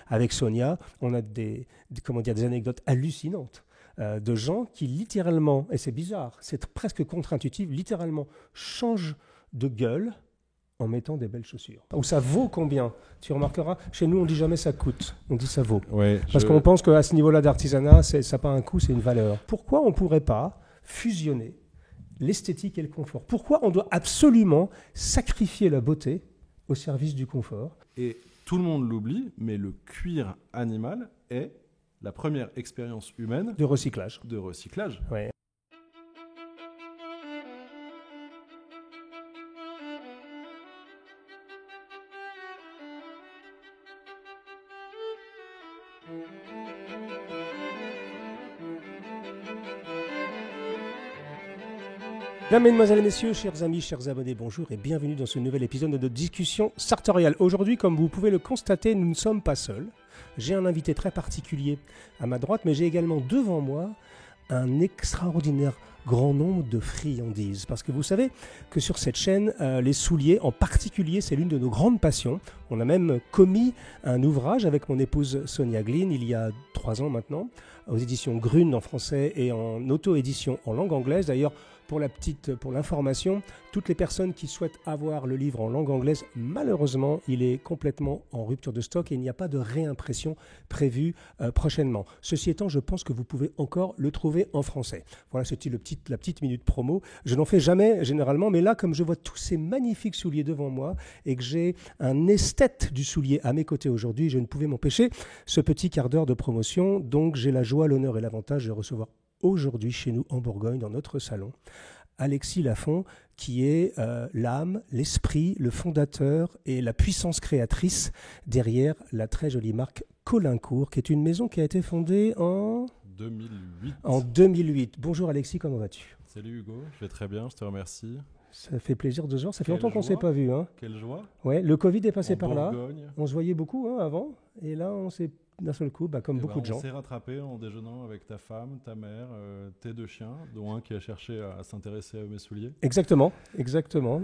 avec Sonia, on a des anecdotes hallucinantes de gens qui littéralement, et c'est bizarre, c'est presque contre-intuitif, littéralement changent de gueule en mettant des belles chaussures. Ou ça vaut combien? Tu remarqueras, chez nous on dit jamais ça coûte, on dit ça vaut. Ouais, Parce qu'on pense qu'à ce niveau-là d'artisanat, ça n'a pas un coût, c'est une valeur. Pourquoi on ne pourrait pas fusionner l'esthétique et le confort? Pourquoi on doit absolument sacrifier la beauté au service du confort? Et tout le monde l'oublie, mais le cuir animal est la première expérience humaine De recyclage. Ouais. Mesdames, Mesdemoiselles et Messieurs, chers amis, chers abonnés, bonjour et bienvenue dans ce nouvel épisode de notre discussion sartoriale. Aujourd'hui, comme vous pouvez le constater, nous ne sommes pas seuls. J'ai un invité très particulier à ma droite, mais j'ai également devant moi un extraordinaire grand nombre de friandises. Parce que vous savez que sur cette chaîne, les souliers en particulier, c'est l'une de nos grandes passions. On a même commis un ouvrage avec mon épouse Sonia Glynn il y a 3 ans maintenant, aux éditions Grune en français et en auto-édition en langue anglaise. D'ailleurs, pour l'information, toutes les personnes qui souhaitent avoir le livre en langue anglaise, malheureusement, il est complètement en rupture de stock et il n'y a pas de réimpression prévue prochainement. Ceci étant, je pense que vous pouvez encore le trouver en français. Voilà, c'était la petite minute promo. Je n'en fais jamais généralement, mais là, comme je vois tous ces magnifiques souliers devant moi et que j'ai un esthète du soulier à mes côtés aujourd'hui, je ne pouvais m'empêcher ce petit quart d'heure de promotion. Donc, j'ai la joie, l'honneur et l'avantage de recevoir aujourd'hui chez nous en Bourgogne, dans notre salon, Alexis Lafont, qui est l'âme, l'esprit, le fondateur et la puissance créatrice derrière la très jolie marque Colincourt, qui est une maison qui a été fondée en 2008. Bonjour Alexis, comment vas-tu? Salut Hugo, je vais très bien, je te remercie. Ça fait plaisir de se voir, ça fait longtemps qu'on ne s'est pas vu. Hein. Quelle joie. Ouais, le Covid est passé par Bourgogne. là, on se voyait beaucoup avant, et là on s'est d'un seul coup, comme beaucoup de gens. On s'est rattrapé en déjeunant avec ta femme, ta mère, tes 2 chiens, dont un qui a cherché à s'intéresser à mes souliers. Exactement.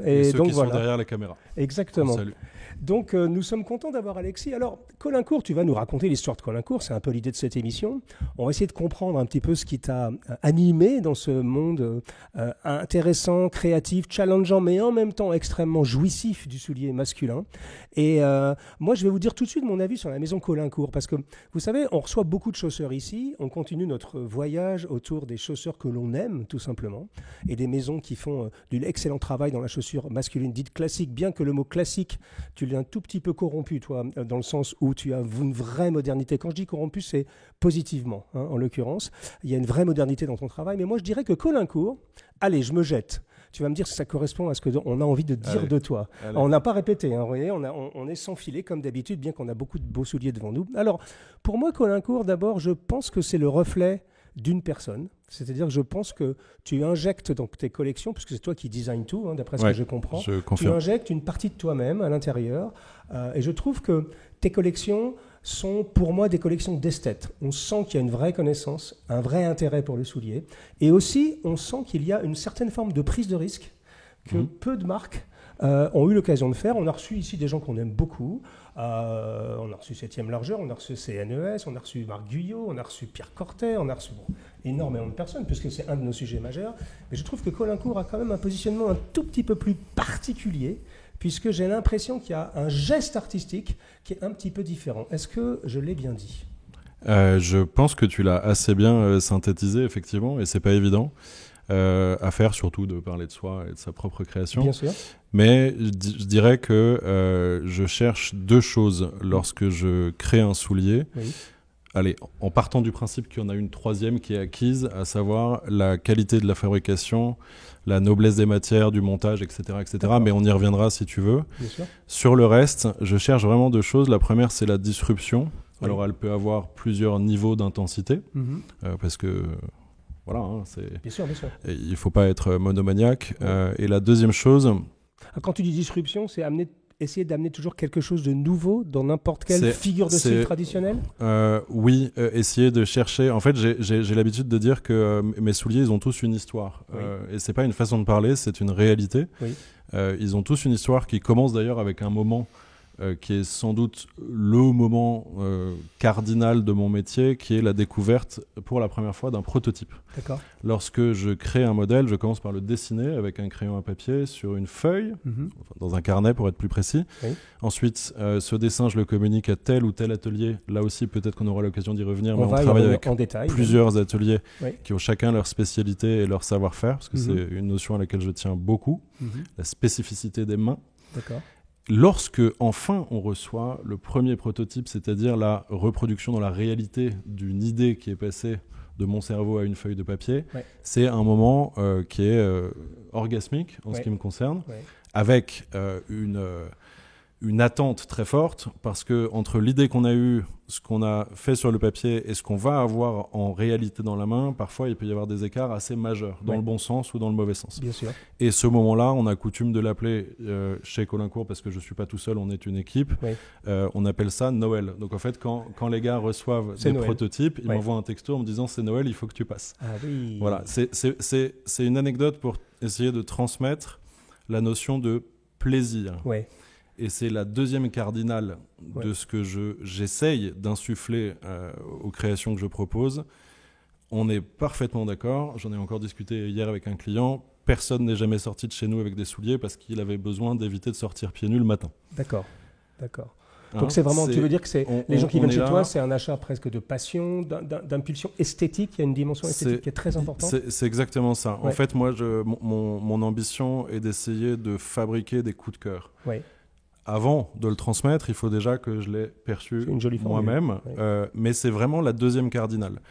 Et ceux donc, qui sont derrière la caméra. Exactement. Salut. Donc nous sommes contents d'avoir Alexis. Alors Colincourt, tu vas nous raconter l'histoire de Colincourt, c'est un peu l'idée de cette émission. On va essayer de comprendre un petit peu ce qui t'a animé dans ce monde intéressant, créatif, challengeant, mais en même temps extrêmement jouissif du soulier masculin. Et moi je vais vous dire tout de suite mon avis sur la maison Colincourt, parce que vous savez, on reçoit beaucoup de chausseurs ici, on continue notre voyage autour des chausseurs que l'on aime, tout simplement, et des maisons qui font de l'excellent travail dans la chaussure masculine dite classique, bien que le mot classique, tu l'as un tout petit peu corrompu, toi, dans le sens où tu as une vraie modernité. Quand je dis corrompu, c'est positivement, hein, en l'occurrence. Il y a une vraie modernité dans ton travail, mais moi je dirais que Colincourt, allez, je me jette. Tu vas me dire si ça correspond à ce qu'on a envie de dire de toi. Allez. On n'a pas répété, hein, vous voyez, on est sans filet comme d'habitude, bien qu'on a beaucoup de beaux souliers devant nous. Alors, pour moi, Colincourt, d'abord, je pense que c'est le reflet d'une personne. C'est-à-dire que je pense que tu injectes dans tes collections, puisque c'est toi qui design tout, hein, d'après ce que je comprends, tu injectes une partie de toi-même à l'intérieur. Et je trouve que tes collections sont pour moi des collections d'esthètes. On sent qu'il y a une vraie connaissance, un vrai intérêt pour le soulier. Et aussi, on sent qu'il y a une certaine forme de prise de risque que peu de marques ont eu l'occasion de faire. On a reçu ici des gens qu'on aime beaucoup. On a reçu 7e Largeur, on a reçu CNES, on a reçu Marc Guyot, on a reçu Pierre Cortet, on a reçu énormément de personnes, puisque c'est un de nos sujets majeurs. Mais je trouve que Colincourt a quand même un positionnement un tout petit peu plus particulier, puisque j'ai l'impression qu'il y a un geste artistique qui est un petit peu différent. Est-ce que je l'ai bien dit ? Je pense que tu l'as assez bien synthétisé, effectivement, et c'est pas évident à faire, surtout de parler de soi et de sa propre création. Bien sûr. Mais je dirais que je cherche 2 choses lorsque je crée un soulier. Oui. Allez, en partant du principe qu'il y en a une 3e qui est acquise, à savoir la qualité de la fabrication, la noblesse des matières, du montage, etc. Mais on y reviendra si tu veux. Bien sûr. Sur le reste, je cherche vraiment 2 choses. La première, c'est la disruption. Oui. Alors, elle peut avoir plusieurs niveaux d'intensité, parce que... Voilà, hein, c'est... Bien sûr. Il ne faut pas être monomaniaque. Et la deuxième chose... Quand tu dis disruption, c'est essayer d'amener toujours quelque chose de nouveau dans n'importe quelle figure de style traditionnelle ? Oui, essayer de chercher... En fait, j'ai l'habitude de dire que mes souliers, ils ont tous une histoire. Oui. Et ce n'est pas une façon de parler, c'est une réalité. Oui. Ils ont tous une histoire qui commence d'ailleurs avec un moment qui est sans doute le moment cardinal de mon métier, qui est la découverte pour la première fois d'un prototype. D'accord. Lorsque je crée un modèle, je commence par le dessiner avec un crayon à papier sur une feuille, enfin, dans un carnet pour être plus précis. Oui. Ensuite, ce dessin, je le communique à tel ou tel atelier. Là aussi, peut-être qu'on aura l'occasion d'y revenir, mais on travaille avec plusieurs ateliers qui ont chacun leur spécialité et leur savoir-faire, parce que c'est une notion à laquelle je tiens beaucoup, la spécificité des mains. D'accord. Lorsque, enfin, on reçoit le premier prototype, c'est-à-dire la reproduction dans la réalité d'une idée qui est passée de mon cerveau à une feuille de papier, c'est un moment qui est orgasmique en ce qui me concerne, avec une attente très forte, parce que entre l'idée qu'on a eue, ce qu'on a fait sur le papier et ce qu'on va avoir en réalité dans la main, parfois il peut y avoir des écarts assez majeurs, dans le bon sens ou dans le mauvais sens. Bien sûr. Et ce moment-là, on a coutume de l'appeler chez Colincourt, parce que je ne suis pas tout seul, on est une équipe, on appelle ça Noël. Donc en fait, quand les gars reçoivent des prototypes, ils m'envoient un texto en me disant « c'est Noël, il faut que tu passes ». Ah oui. Voilà, c'est une anecdote pour essayer de transmettre la notion de plaisir. Ouais. Et c'est la deuxième cardinale de ce que j'essaye d'insuffler aux créations que je propose. On est parfaitement d'accord. J'en ai encore discuté hier avec un client. Personne n'est jamais sorti de chez nous avec des souliers parce qu'il avait besoin d'éviter de sortir pieds nus le matin. D'accord. Donc c'est vraiment, tu veux dire que les gens qui viennent chez toi, c'est un achat presque de passion, d'impulsion esthétique. Il y a une dimension esthétique qui est très importante. C'est exactement ça. En fait, moi, mon ambition est d'essayer de fabriquer des coups de cœur. Avant de le transmettre, il faut déjà que je l'ai perçu moi-même, mais c'est vraiment la deuxième cardinale.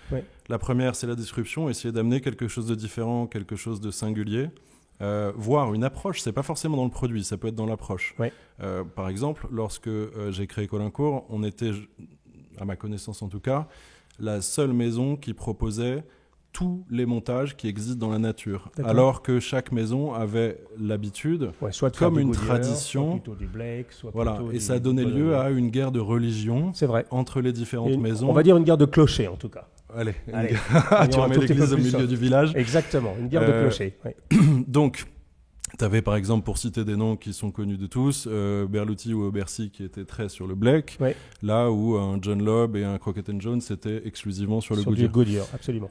La première, c'est la disruption, essayer d'amener quelque chose de différent, quelque chose de singulier, voire une approche. C'est pas forcément dans le produit, ça peut être dans l'approche. Par exemple, lorsque j'ai créé Colincourt, on était, à ma connaissance en tout cas, la seule maison qui proposait tous les montages qui existent dans la nature. Alors que chaque maison avait l'habitude, comme une tradition, soit plutôt du Blake, soit voilà, plutôt et ça a donné lieu à une guerre de religion entre les différentes maisons. On va dire une guerre de clochers en tout cas. Allez. Tu remets l'église au milieu du village. Exactement, une guerre de clochers. Donc, tu avais par exemple, pour citer des noms qui sont connus de tous, Berluti ou Bercy qui étaient très sur le Blake, là où un John Lobb et un Crockett Jones étaient exclusivement sur le Goodyear. Sur du Goodyear, absolument.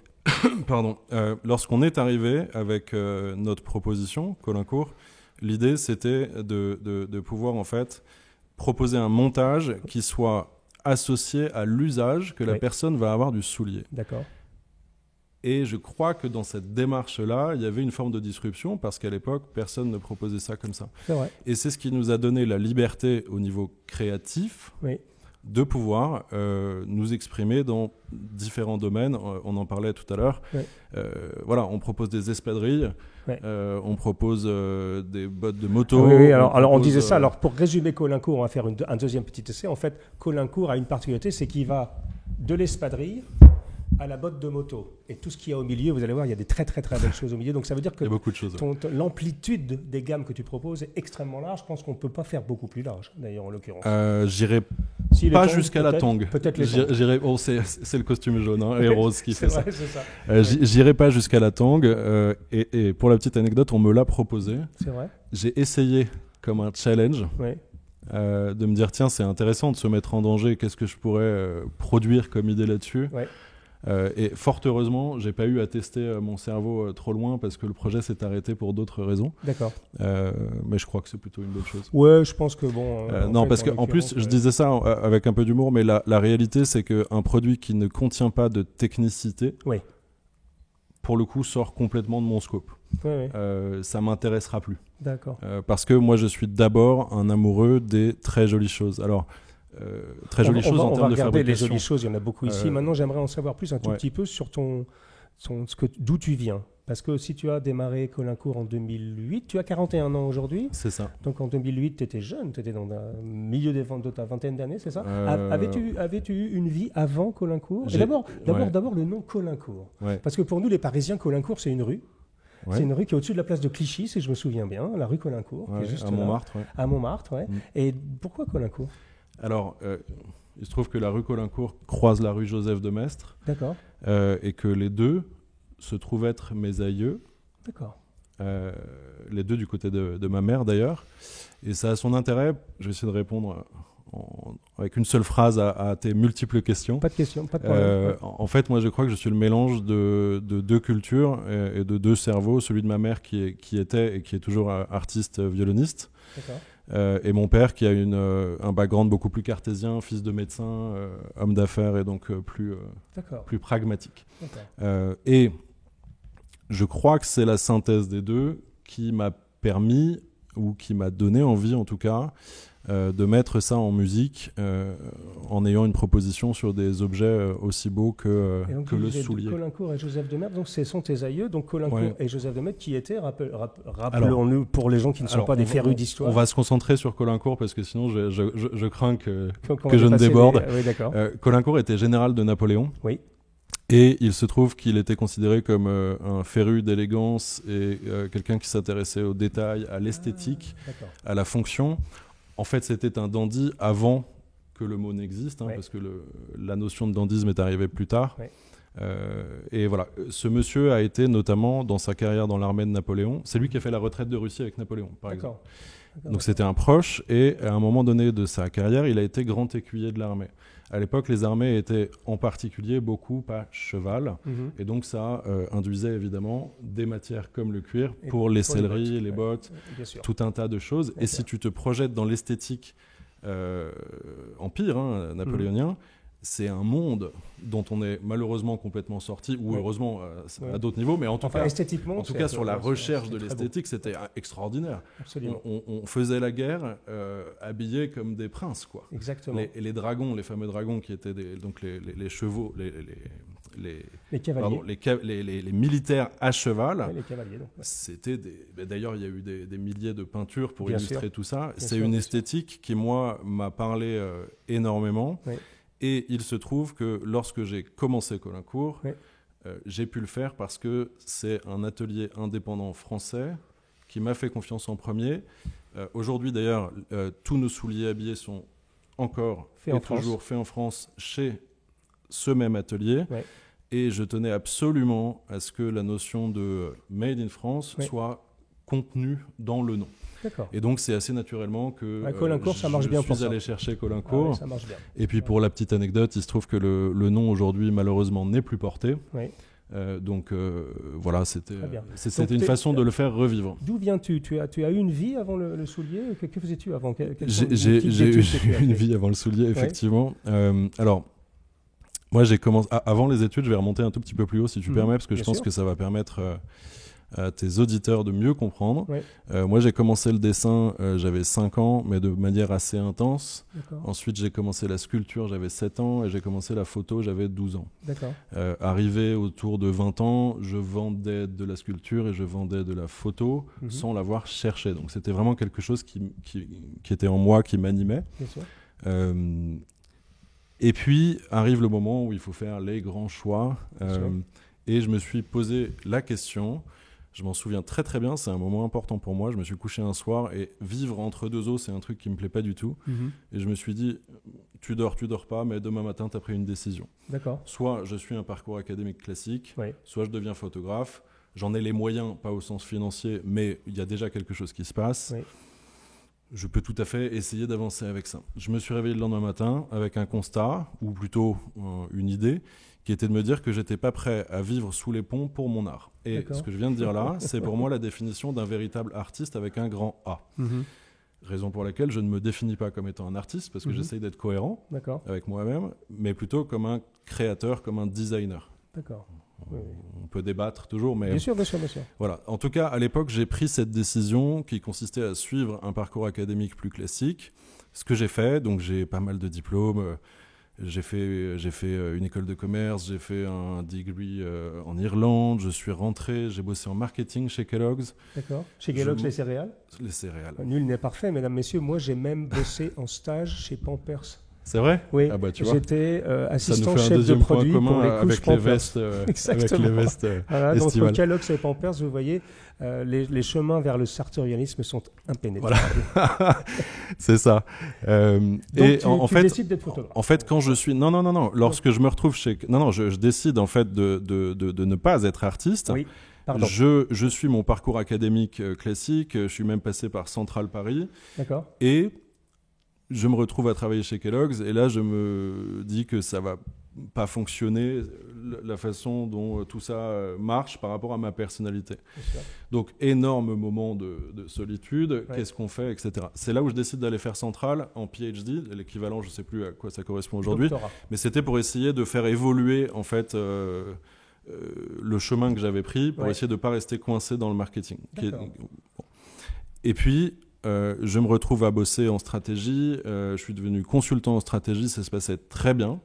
Pardon. Lorsqu'on est arrivé avec notre proposition, Colincourt, l'idée c'était de pouvoir en fait proposer un montage qui soit associé à l'usage que la personne va avoir du soulier. D'accord. Et je crois que dans cette démarche-là, il y avait une forme de disruption parce qu'à l'époque, personne ne proposait ça comme ça. C'est vrai. Et c'est ce qui nous a donné la liberté au niveau créatif de pouvoir nous exprimer dans différents domaines. On en parlait tout à l'heure. Voilà, on propose des espadrilles, on propose des bottes de moto. Alors on disait ça. Alors pour résumer Colincourt, on va faire un deuxième petit essai. En fait, Colincourt a une particularité, c'est qu'il va de l'espadrille à la botte de moto. Et tout ce qu'il y a au milieu, vous allez voir, il y a des très très très belles choses au milieu. Donc ça veut dire que l'amplitude des gammes que tu proposes est extrêmement large. Je pense qu'on ne peut pas faire beaucoup plus large, d'ailleurs, en l'occurrence. J'irai pas jusqu'à la tongue. Peut-être les tongs. C'est le costume jaune et rose qui fait ça. C'est ça. J'irai pas jusqu'à la tongue. Et pour la petite anecdote, on me l'a proposé. C'est vrai. J'ai essayé comme un challenge. De me dire, tiens, c'est intéressant de se mettre en danger. Qu'est-ce que je pourrais produire comme idée là-dessus ? Et fort heureusement, j'ai pas eu à tester mon cerveau trop loin parce que le projet s'est arrêté pour d'autres raisons. D'accord. Mais je crois que c'est plutôt une bonne chose. Ouais, je pense que bon. Non, parce qu'en plus, je disais ça avec un peu d'humour, mais la réalité, c'est qu'un produit qui ne contient pas de technicité, pour le coup, sort complètement de mon scope. Ça m'intéressera plus. D'accord. Parce que moi, je suis d'abord un amoureux des très jolies choses. Alors. Très jolies choses en termes de fabrication. On va regarder les jolies choses, il y en a beaucoup ici. Maintenant, j'aimerais en savoir plus un tout petit peu sur d'où tu viens. Parce que si tu as démarré Colincourt en 2008, tu as 41 ans aujourd'hui. C'est ça. Donc en 2008, tu étais jeune, tu étais dans le milieu de ta vingtaine d'années, c'est ça? Avais-tu eu une vie avant Colincourt? Et d'abord le nom Colincourt. Parce que pour nous, les Parisiens, Colincourt, c'est une rue. C'est une rue qui est au-dessus de la place de Clichy, si je me souviens bien, la rue Colincourt. Qui est juste à Montmartre. À Montmartre, Et pourquoi Colincourt? Alors, il se trouve que la rue Colincourt croise la rue Joseph de Maistre. D'accord. Et que les deux se trouvent être mes aïeux. D'accord. Les deux du côté de ma mère, d'ailleurs. Et ça a son intérêt, je vais essayer de répondre avec une seule phrase à tes multiples questions. Pas de questions, pas de problème. En fait, moi, je crois que je suis le mélange de deux cultures et de deux cerveaux. Celui de ma mère qui était et qui est toujours artiste violoniste. D'accord. Et mon père qui a un background beaucoup plus cartésien, fils de médecin, homme d'affaires et donc plus pragmatique. Et je crois que c'est la synthèse des deux qui m'a permis, ou qui m'a donné envie en tout cas, de mettre ça en musique en ayant une proposition sur des objets aussi beaux que le soulier. Caulaincourt et Joseph de Maistre, donc ce sont tes aïeux, donc Caulaincourt et Joseph de Maistre qui étaient, rappelons-nous pour les gens qui ne sont pas des férus d'histoire. On va se concentrer sur Caulaincourt parce que sinon je crains que je ne déborde. Oui, d'accord. Caulaincourt était général de Napoléon. Oui. Et il se trouve qu'il était considéré comme un féru d'élégance et quelqu'un qui s'intéressait aux détails, à l'esthétique, à la fonction. En fait, c'était un dandy avant que le mot n'existe, parce que la notion de dandysme est arrivée plus tard. Oui. Et voilà, ce monsieur a été notamment dans sa carrière dans l'armée de Napoléon. C'est lui qui a fait la retraite de Russie avec Napoléon, par exemple. Donc c'était un proche, et à un moment donné de sa carrière, il a été grand écuyer de l'armée. À l'époque, les armées étaient en particulier beaucoup à cheval, et donc ça induisait évidemment des matières comme le cuir pour les selleries, les bottes, tout un tas de choses. Et si tu te projettes dans l'esthétique empire napoléonien, c'est un monde dont on est malheureusement complètement sorti, ou heureusement à d'autres niveaux, mais en tout cas sur la recherche de l'esthétique, c'était extraordinaire. On faisait la guerre habillés comme des princes, quoi. Exactement. Et les dragons, les fameux dragons qui étaient donc les chevaux, les cavaliers, les militaires à cheval. Les cavaliers, donc. C'était d'ailleurs, il y a eu des milliers de peintures pour illustrer tout ça. C'est une esthétique qui, moi, m'a parlé énormément. Oui. Et il se trouve que lorsque j'ai commencé Caulaincourt, j'ai pu le faire parce que c'est un atelier indépendant français qui m'a fait confiance en premier. Aujourd'hui, d'ailleurs, tous nos souliers habillés sont encore toujours faits en France chez ce même atelier. Ouais. Et je tenais absolument à ce que la notion de Made in France soit contenue dans le nom. D'accord. Et donc c'est assez naturellement que Caulaincourt, ça marche bien je suis allé chercher Caulaincourt. Ça marche bien. Et puis pour la petite anecdote, il se trouve que le nom aujourd'hui malheureusement n'est plus porté. Oui. Donc voilà, c'était une façon de le faire revivre. D'où viens-tu ? Tu as eu une vie avant le soulier ? Que faisais-tu avant ? J'ai eu une vie avant le soulier, effectivement. Alors, moi j'ai commencé avant les études. Je vais remonter un tout petit peu plus haut si tu permets, parce que je pense que ça va permettre à tes auditeurs de mieux comprendre. Oui. Moi, j'ai commencé le dessin, j'avais 5 ans, mais de manière assez intense. D'accord. Ensuite, j'ai commencé la sculpture, j'avais 7 ans, et j'ai commencé la photo, j'avais 12 ans. D'accord. Arrivé autour de 20 ans, je vendais de la sculpture et je vendais de la photo sans l'avoir cherché. Donc, c'était vraiment quelque chose qui était en moi, qui m'animait. Bien sûr. Et puis, arrive le moment où il faut faire les grands choix. Et je me suis posé la question... Je m'en souviens très très bien, c'est un moment important pour moi. Je me suis couché un soir et vivre entre deux eaux, c'est un truc qui me plaît pas du tout. Et je me suis dit, tu dors pas, mais demain matin, tu as pris une décision. D'accord. Soit je suis un parcours académique classique, soit je deviens photographe. J'en ai les moyens, pas au sens financier, mais il y a déjà quelque chose qui se passe. Oui. Je peux tout à fait essayer d'avancer avec ça. Je me suis réveillé le lendemain matin avec un constat, ou plutôt une idée, qui était de me dire que j'étais pas prêt à vivre sous les ponts pour mon art. Et ce que je viens de dire là, c'est pour moi la définition d'un véritable artiste avec un grand A. Raison pour laquelle je ne me définis pas comme étant un artiste, parce que j'essaye d'être cohérent avec moi-même, mais plutôt comme un créateur, comme un designer. D'accord. On peut débattre toujours, mais... Bien sûr. Voilà. En tout cas, à l'époque, j'ai pris cette décision qui consistait à suivre un parcours académique plus classique. Ce que j'ai fait, donc j'ai pas mal de diplômes. J'ai fait une école de commerce, j'ai fait un degree en Irlande, je suis rentré, j'ai bossé en marketing chez Kellogg's. D'accord. Chez Kellogg's, les céréales ? Les céréales. Nul n'est parfait, mesdames, messieurs. Moi, j'ai même bossé en stage chez Pampers. C'est vrai ? Oui, tu vois. J'étais assistant chef de produit pour les couches Pampers. Avec les vestes voilà, donc estivales. entre Kellogg's et Pampers, vous voyez, les chemins vers le sartorianisme sont impénétrables. Voilà. C'est ça. Donc et tu décides d'être photographe. En fait, quand je suis... Non. Lorsque je me retrouve chez... Non, je décide en fait de ne pas être artiste. Oui. Pardon. Je suis mon parcours académique classique. Je suis même passé par Centrale Paris. D'accord. Et... je me retrouve à travailler chez Kellogg's et là, je me dis que ça va pas fonctionner la façon dont tout ça marche par rapport à ma personnalité. Donc, énorme moment de solitude, qu'est-ce qu'on fait, etc. C'est là où je décide d'aller faire Centrale en PhD, l'équivalent, je ne sais plus à quoi ça correspond aujourd'hui, mais c'était pour essayer de faire évoluer en fait le chemin que j'avais pris pour essayer de ne pas rester coincé dans le marketing. Et puis, je me retrouve à bosser en stratégie, je suis devenu consultant en stratégie, ça se passait très bien.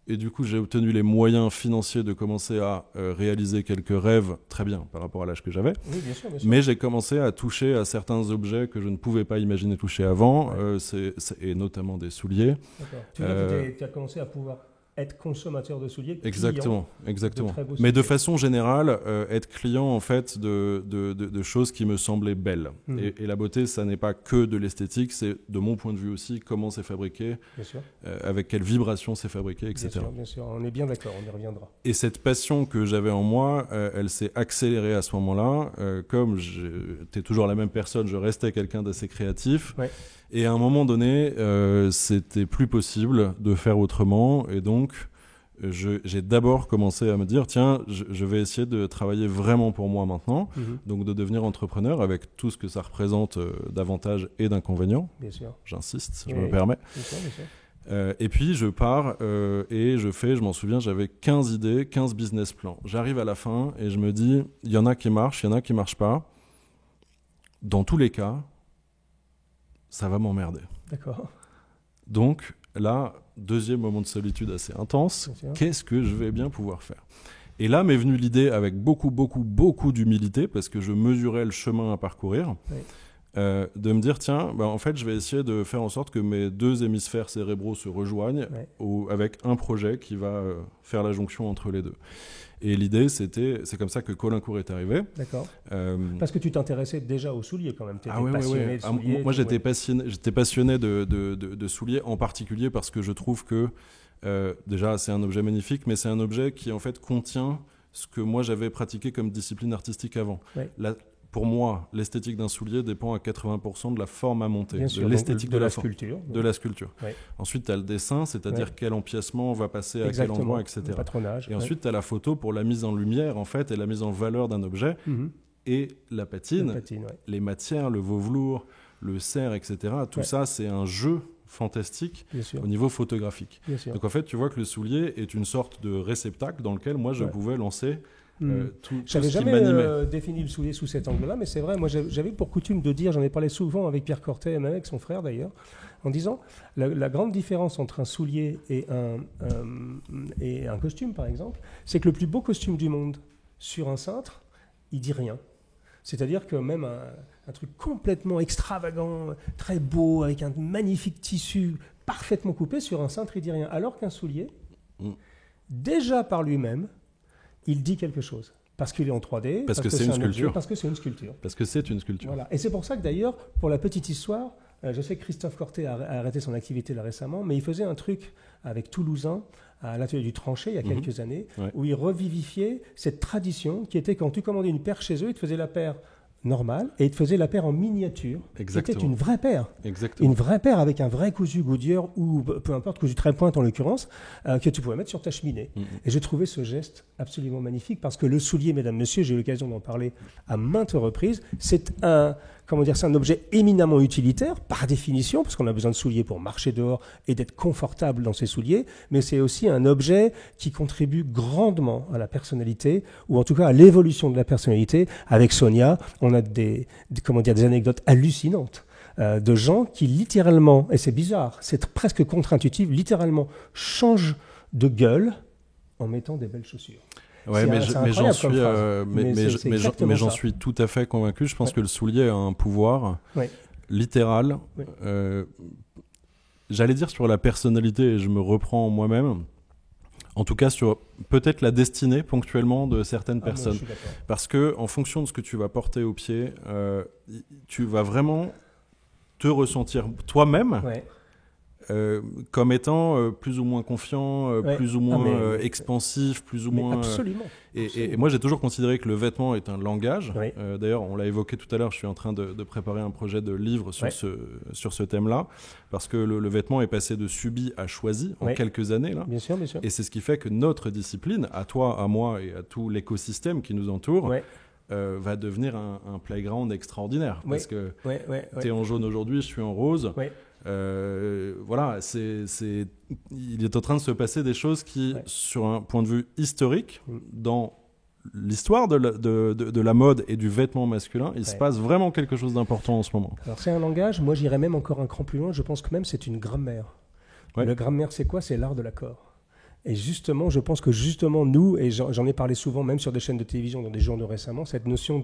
Et du coup, j'ai obtenu les moyens financiers de commencer à réaliser quelques rêves très bien par rapport à l'âge que j'avais. Oui, bien sûr, bien sûr. Mais j'ai commencé à toucher à certains objets que je ne pouvais pas imaginer toucher avant, et notamment des souliers. D'accord. Tu veux dire que tu as commencé à pouvoir être consommateur de souliers, exactement. De Mais de façon générale, être client en fait de choses qui me semblaient belles. Et la beauté, ça n'est pas que de l'esthétique, c'est de mon point de vue aussi comment c'est fabriqué, avec quelle vibration c'est fabriqué, etc. Bien sûr, on est bien d'accord, on y reviendra. Et cette passion que j'avais en moi, elle s'est accélérée à ce moment-là. Comme j'étais toujours la même personne, je restais quelqu'un d'assez créatif. Et à un moment donné, c'était plus possible de faire autrement. Et donc, j'ai d'abord commencé à me dire, tiens, je vais essayer de travailler vraiment pour moi maintenant. Donc, de devenir entrepreneur avec tout ce que ça représente d'avantages et d'inconvénients. Bien sûr. J'insiste, je me permets. Bien sûr. Et puis, je pars et je m'en souviens, j'avais 15 idées, 15 business plans. J'arrive à la fin et je me dis, il y en a qui marchent, il y en a qui ne marchent pas. Dans tous les cas, ça va m'emmerder. D'accord. Donc là, deuxième moment de solitude assez intense, qu'est-ce que je vais bien pouvoir faire ? Et là m'est venue l'idée avec beaucoup d'humilité, parce que je mesurais le chemin à parcourir, de me dire, tiens, en fait, je vais essayer de faire en sorte que mes deux hémisphères cérébraux se rejoignent avec un projet qui va faire la jonction entre les deux. Et l'idée, c'est comme ça que Colincourt est arrivé. D'accord. Parce que tu t'intéressais déjà aux souliers quand même. Tu étais passionné de souliers. Moi, j'étais passionné de souliers, en particulier parce que je trouve que, déjà, c'est un objet magnifique, mais c'est un objet qui, en fait, contient ce que moi, j'avais pratiqué comme discipline artistique avant. Pour moi, l'esthétique d'un soulier dépend à 80% de la forme à monter, l'esthétique de la sculpture. De la sculpture. Ensuite, tu as le dessin, c'est-à-dire quel empiècement va passer à quel endroit, etc. Le patronage. Et ensuite, tu as la photo pour la mise en lumière, en fait, et la mise en valeur d'un objet. Et la patine, les matières, le veau-velours, le cerf, etc. Tout ça, c'est un jeu fantastique au niveau photographique. Donc, en fait, tu vois que le soulier est une sorte de réceptacle dans lequel moi, je pouvais lancer j'avais jamais défini le soulier sous cet angle-là, mais c'est vrai, moi j'avais pour coutume de dire, j'en ai parlé souvent avec Pierre Cortet et même avec son frère d'ailleurs, en disant la grande différence entre un soulier et un costume par exemple, c'est que le plus beau costume du monde sur un cintre, il dit rien. C'est-à-dire que même un truc complètement extravagant, très beau, avec un magnifique tissu parfaitement coupé sur un cintre, il dit rien. Alors qu'un soulier, déjà par lui-même, il dit quelque chose. Parce qu'il est en 3D. Parce que c'est une sculpture. Parce que c'est une sculpture. Parce que c'est une sculpture. Voilà. Et c'est pour ça que d'ailleurs, pour la petite histoire, je sais que Christophe Cortet a arrêté son activité là récemment, mais il faisait un truc avec Toulousain à l'atelier du Tranché il y a quelques années, où il revivifiait cette tradition qui était quand tu commandais une paire chez eux, ils te faisaient la paire normale et ils te faisaient la paire en miniature. C'était une vraie paire. Exactement. Une vraie paire avec un vrai cousu Goodyear ou peu importe, cousu trépointe en l'occurrence, que tu pouvais mettre sur ta cheminée. Et j'ai trouvé ce geste absolument magnifique parce que le soulier, mesdames, messieurs, j'ai eu l'occasion d'en parler à maintes reprises, c'est un objet éminemment utilitaire, par définition, parce qu'on a besoin de souliers pour marcher dehors et d'être confortable dans ses souliers, mais c'est aussi un objet qui contribue grandement à la personnalité, ou en tout cas à l'évolution de la personnalité. Avec Sonia, on a des anecdotes hallucinantes de gens qui littéralement, et c'est bizarre, c'est presque contre-intuitif, littéralement changent de gueule en mettant des belles chaussures. Ouais, mais j'en suis tout à fait convaincu. Je pense que le soulier a un pouvoir littéral. J'allais dire sur la personnalité, et je me reprends moi-même. En tout cas, sur peut-être la destinée ponctuellement de certaines personnes. Parce que en fonction de ce que tu vas porter au pied, tu vas vraiment te ressentir toi-même comme étant plus ou moins confiant, plus ou moins expansif, plus ou moins... Absolument. Et moi, j'ai toujours considéré que le vêtement est un langage. Oui. D'ailleurs, on l'a évoqué tout à l'heure, je suis en train de préparer un projet de livre sur ce thème-là, parce que le vêtement est passé de subi à choisi en quelques années. Là. Bien sûr, bien sûr. Et c'est ce qui fait que notre discipline, à toi, à moi et à tout l'écosystème qui nous entoure, va devenir un playground extraordinaire. Parce que tu es en jaune aujourd'hui, je suis en rose. Voilà, il est en train de se passer des choses qui, sur un point de vue historique, dans l'histoire de la mode et du vêtement masculin, il se passe vraiment quelque chose d'important en ce moment. Alors c'est un langage, moi j'irais même encore un cran plus loin, je pense que même c'est une grammaire. Le grammaire c'est quoi? C'est l'art de l'accord. Et justement, je pense que justement nous, et j'en ai parlé souvent même sur des chaînes de télévision, dans des journaux récemment, cette notion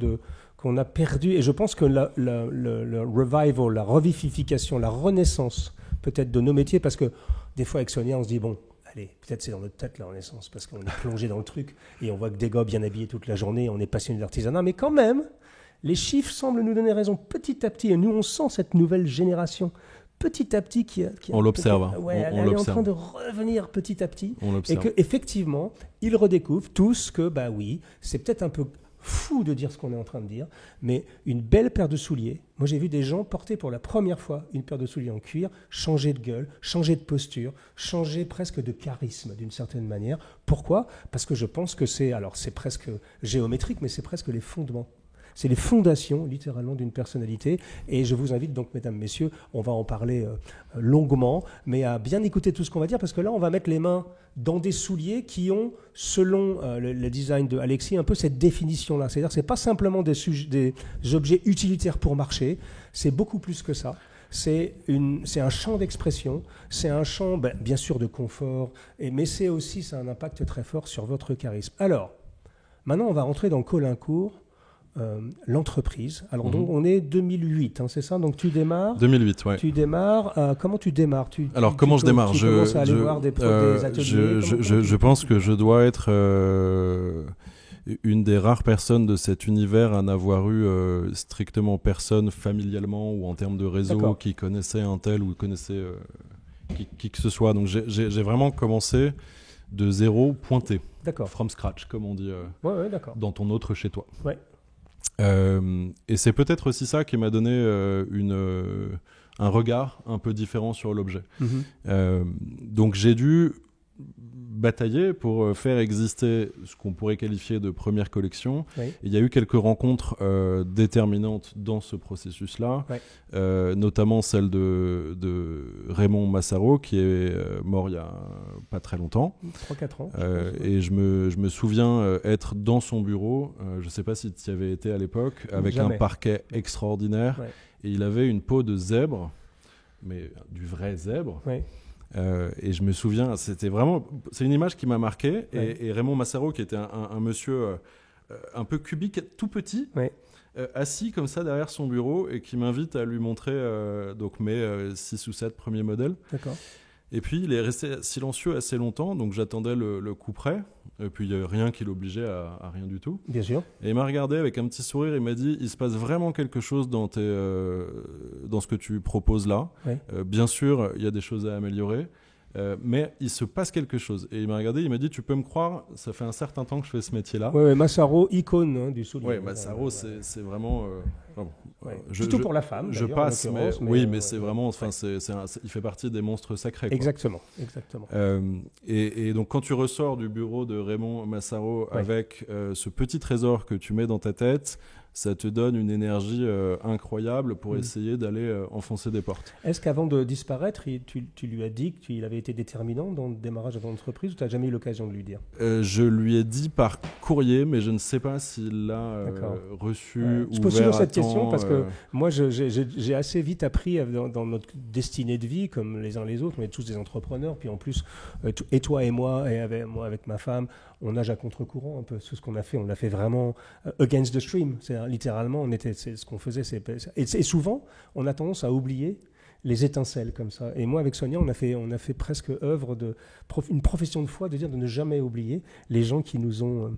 qu'on a perdu, et je pense que le revival, la revivification, la renaissance peut-être de nos métiers, parce que des fois avec Sonia on se dit bon, allez, peut-être c'est dans notre tête la renaissance, parce qu'on est plongé dans le truc, et on voit que des gars bien habillés toute la journée, on est passionné de l'artisanat, mais quand même, les chiffres semblent nous donner raison petit à petit, et nous on sent cette nouvelle génération petit à petit qui on l'observe. Elle est en train de revenir petit à petit. On l'observe. Et qu'effectivement, ils redécouvrent tous que, bah oui, c'est peut-être un peu fou de dire ce qu'on est en train de dire, mais une belle paire de souliers. Moi, j'ai vu des gens porter pour la première fois une paire de souliers en cuir, changer de gueule, changer de posture, changer presque de charisme d'une certaine manière. Pourquoi ? Parce que je pense que c'est presque géométrique, mais c'est presque les fondements. C'est les fondations, littéralement, d'une personnalité. Et je vous invite donc, mesdames, messieurs, on va en parler longuement, mais à bien écouter tout ce qu'on va dire, parce que là, on va mettre les mains dans des souliers qui ont, selon le design de Alexis, un peu cette définition-là. C'est-à-dire que ce n'est pas simplement des objets utilitaires pour marcher, c'est beaucoup plus que ça. C'est un champ d'expression, c'est un champ, bien sûr, de confort, mais c'est aussi, ça a un impact très fort sur votre charisme. Alors, maintenant, on va rentrer dans Caulaincourt. L'entreprise. Alors donc on est 2008, hein, c'est ça? Donc tu démarres. 2008, ouais. Tu démarres. Comment tu démarres? Comment je démarre? Tu commences à aller voir des ateliers. Je pense que je dois être une des rares personnes de cet univers à n'avoir eu strictement personne familialement ou en termes de réseau qui connaissait un tel ou connaissait qui que ce soit. Donc j'ai vraiment commencé de zéro, pointé. D'accord. From scratch, comme on dit dans ton autre chez toi. Ouais. Et c'est peut-être aussi ça qui m'a donné un regard un peu différent sur l'objet. Donc j'ai dû batailler pour faire exister ce qu'on pourrait qualifier de première collection. Il y a eu quelques rencontres déterminantes dans ce processus-là, notamment celle de Raymond Massaro, qui est mort il y a pas très longtemps. 3-4 ans. Et je me souviens être dans son bureau, je ne sais pas si tu y avais été à l'époque, avec un parquet extraordinaire. Et il avait une peau de zèbre, mais du vrai zèbre. Et je me souviens, c'est une image qui m'a marqué. Et Raymond Massaro, qui était un monsieur un peu cubique, tout petit, assis comme ça derrière son bureau, et qui m'invite à lui montrer donc mes 6 ou 7 premiers modèles. D'accord. Et puis il est resté silencieux assez longtemps, donc j'attendais le coup près. Et puis il n'y avait rien qui l'obligeait à rien du tout. Bien sûr. Et il m'a regardé avec un petit sourire, il m'a dit, il se passe vraiment quelque chose dans ce que tu proposes là. Bien sûr, il y a des choses à améliorer. Mais il se passe quelque chose. Et il m'a regardé, il m'a dit, tu peux me croire, ça fait un certain temps que je fais ce métier-là. Massaro, icône du soulier. Oui, Massaro, c'est vraiment... Plutôt pour la femme, je passe, mais c'est vraiment... il fait partie des monstres sacrés. Quoi. Exactement. Et donc, quand tu ressors du bureau de Raymond Massaro avec ce petit trésor que tu mets dans ta tête, ça te donne une énergie incroyable pour essayer d'aller enfoncer des portes. Est-ce qu'avant de disparaître, tu lui as dit qu'il avait été déterminant dans le démarrage de ton entreprise, ou tu n'as jamais eu l'occasion de lui dire? Je lui ai dit par courrier, mais je ne sais pas s'il l'a reçu ou je pose toujours cette question parce que moi, j'ai assez vite appris dans notre destinée de vie, comme les uns les autres, on est tous des entrepreneurs, puis en plus, et toi et moi, et avec ma femme, on nage à contre-courant un peu. C'est ce qu'on a fait. On l'a fait vraiment against the stream. C'est littéralement, c'est ce qu'on faisait. Et souvent, on a tendance à oublier les étincelles comme ça. Et moi, avec Sonia, on a fait presque œuvre une profession de foi, de dire de ne jamais oublier les gens qui nous ont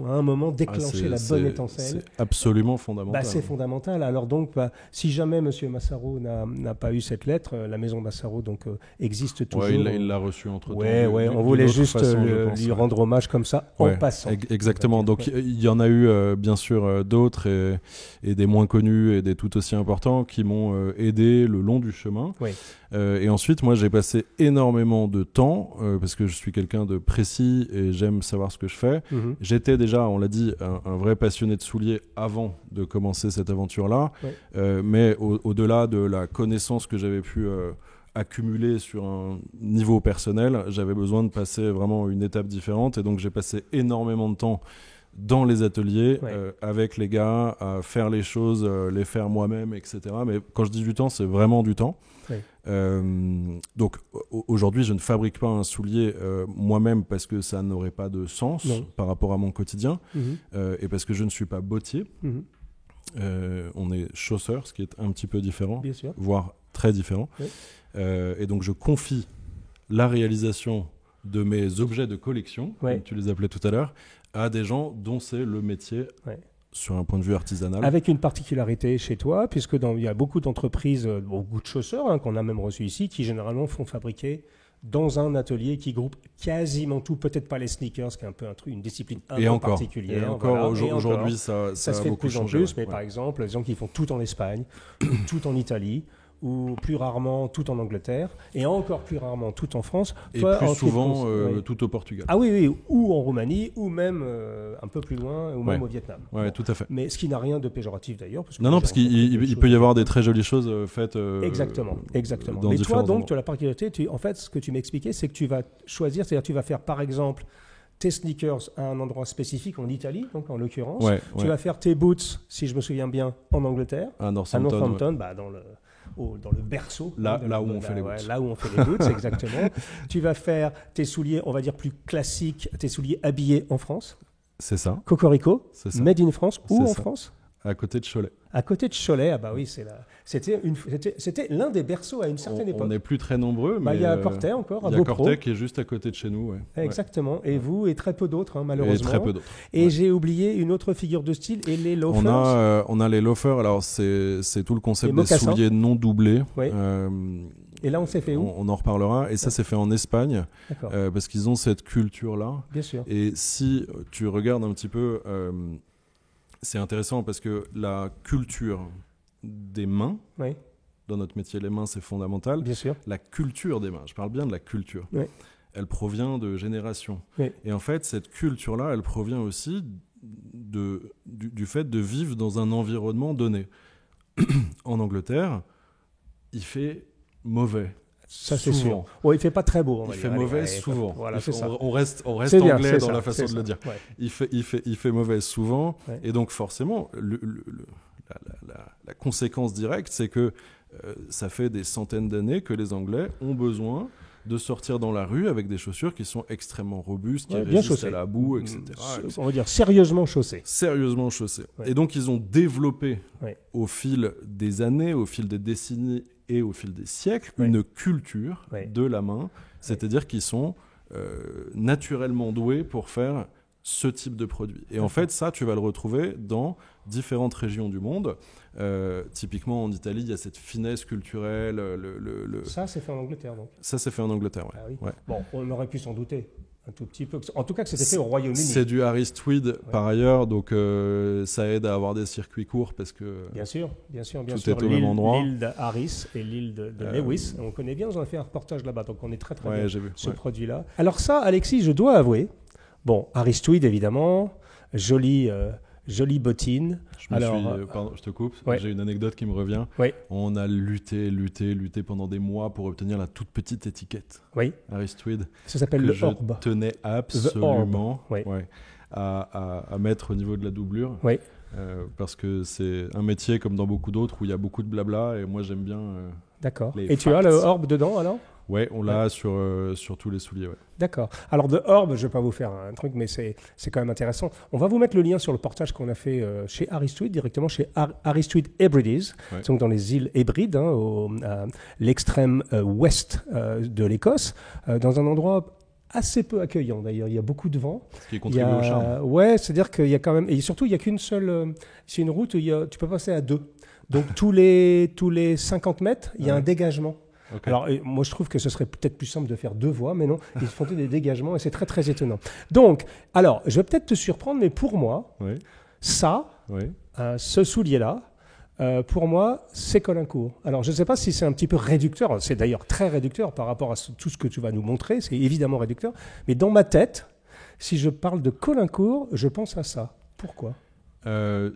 à un moment déclenché la bonne étincelle. C'est absolument fondamental. C'est fondamental. Alors donc, si jamais M. Massaro n'a pas eu cette lettre, la maison Massaro donc existe toujours. Il l'a reçue entre-temps. On voulait juste lui rendre hommage comme ça en passant. Exactement. Donc il y en a eu bien sûr d'autres et des moins connus et des tout aussi importants qui m'ont aidé le long du chemin. Oui. Et ensuite, moi, j'ai passé énormément de temps parce que je suis quelqu'un de précis et j'aime savoir ce que je fais. Mm-hmm. J'étais déjà, on l'a dit, un vrai passionné de souliers avant de commencer cette aventure-là. Oui. Mais au-delà de la connaissance que j'avais pu accumuler sur un niveau personnel, j'avais besoin de passer vraiment une étape différente. Et donc, j'ai passé énormément de temps dans les ateliers, avec les gars, à faire les choses, les faire moi-même, etc. Mais quand je dis du temps, c'est vraiment du temps. Oui. Donc aujourd'hui, je ne fabrique pas un soulier moi-même parce que ça n'aurait pas de sens par rapport à mon quotidien, et parce que je ne suis pas bottier. On est chausseur, ce qui est un petit peu différent, voire très différent. Oui. Et donc je confie la réalisation de mes objets de collection, comme tu les appelais tout à l'heure, à des gens dont c'est le métier sur un point de vue artisanal. Avec une particularité chez toi, puisque il y a beaucoup d'entreprises, beaucoup de chausseurs qu'on a même reçus ici, qui généralement font fabriquer dans un atelier qui groupe quasiment tout, peut-être pas les sneakers, qui est un peu une discipline particulière. Et encore, aujourd'hui, ça se fait de plus en plus, mais par exemple, les gens qui font tout en Espagne, tout en Italie, ou plus rarement tout en Angleterre, et encore plus rarement tout en France. Et plus souvent tout au Portugal. Ah oui, ou en Roumanie, ou même un peu plus loin, ou même au Vietnam. Oui, tout à fait. Mais ce qui n'a rien de péjoratif d'ailleurs. Parce qu'il peut y avoir des très jolies choses faites Exactement. Dans mais toi, donc, endroits. tu as la particularité, en fait, ce que tu m'expliquais, c'est que tu vas choisir, c'est-à-dire tu vas faire par exemple tes sneakers à un endroit spécifique en Italie, donc en l'occurrence. Tu vas faire tes boots, si je me souviens bien, en Angleterre. À Northampton, dans le berceau. Là où on fait les boots. Là où on fait les boots, exactement. Tu vas faire tes souliers, on va dire plus classiques, tes souliers habillés en France. C'est ça. Cocorico, c'est ça. Made in France, ou en France ? À côté de Cholet. À côté de Cholet, c'était l'un des berceaux à une certaine époque. On n'est plus très nombreux, mais il y a Cortet encore, il y a Cortet qui est juste à côté de chez nous. Exactement. Et vous, et très peu d'autres, malheureusement. Et très peu d'autres. Et j'ai oublié une autre figure de style, et les loafers. On a les loafers, alors c'est tout le concept des souliers non doublés. Et là, on s'est fait où ? On en reparlera. Et ça, c'est fait en Espagne, parce qu'ils ont cette culture-là. Bien sûr. Et si tu regardes un petit peu... c'est intéressant parce que la culture des mains, dans notre métier, les mains, c'est fondamental. Bien sûr. La culture des mains, je parle bien de la culture, elle provient de générations. Et en fait, cette culture-là, elle provient aussi du fait de vivre dans un environnement donné. En Angleterre, il fait mauvais. Ça, c'est sûr. Il fait pas très beau. Il fait mauvais souvent. Voilà, on reste anglais dans la façon de le dire. Il fait mauvais souvent. Et donc, forcément, la conséquence directe, c'est que ça fait des centaines d'années que les Anglais ont besoin de sortir dans la rue avec des chaussures qui sont extrêmement robustes, qui résistent à la boue, etc. On va dire sérieusement chaussées. Sérieusement chaussées. Et donc, ils ont développé au fil des années, au fil des décennies et au fil des siècles, une culture de la main, c'est-à-dire qu'ils sont naturellement doués pour faire ce type de produit. Et en fait, ça, tu vas le retrouver dans différentes régions du monde. Typiquement, en Italie, il y a cette finesse culturelle. Ça, c'est fait en Angleterre, donc. Ça, c'est fait en Angleterre, oui. Bon, on aurait pu s'en douter un tout petit peu. En tout cas, que c'était fait au Royaume-Uni. C'est du Harris Tweed par ailleurs, donc ça aide à avoir des circuits courts parce que bien sûr, tout est au même endroit. L'île de Harris et l'île de Lewis, on connaît bien. On a fait un reportage là-bas, donc on est très bien j'ai vu, ce produit-là. Alors ça, Alexis, je dois avouer. Bon, Harris Tweed évidemment, jolie bottine. Je te coupe, j'ai une anecdote qui me revient. On a lutté pendant des mois pour obtenir la toute petite étiquette. Harris Tweed. Ça s'appelle le Orb. Je tenais absolument à mettre au niveau de la doublure. Parce que c'est un métier comme dans beaucoup d'autres où il y a beaucoup de blabla et moi j'aime bien. D'accord. Et tu as le Orb dedans alors ? Ouais, on l'a sur tous les souliers. Ouais. D'accord. Alors de Orb, je ne vais pas vous faire un truc, mais c'est quand même intéressant. On va vous mettre le lien sur le portage qu'on a fait chez Harris Tweed, directement chez Harris Tweed Hebrides, donc dans les îles Hébrides, à l'extrême ouest de l'Écosse, dans un endroit assez peu accueillant d'ailleurs. Il y a beaucoup de vent. Ce qui contribue au charme. Ouais, c'est-à-dire qu'il y a quand même... Et surtout, il n'y a qu'une seule... c'est une route où tu peux passer à 2. Donc tous les 50 mètres, il y a un dégagement. Okay. Alors, moi, je trouve que ce serait peut-être plus simple de faire 2 voies, mais non, ils font des dégagements et c'est très, très étonnant. Donc, alors, je vais peut-être te surprendre, mais pour moi, ce soulier-là, pour moi, c'est Colincourt. Alors, je ne sais pas si c'est un petit peu réducteur, c'est d'ailleurs très réducteur par rapport à tout ce que tu vas nous montrer, c'est évidemment réducteur, mais dans ma tête, si je parle de Colincourt, je pense à ça. Pourquoi ?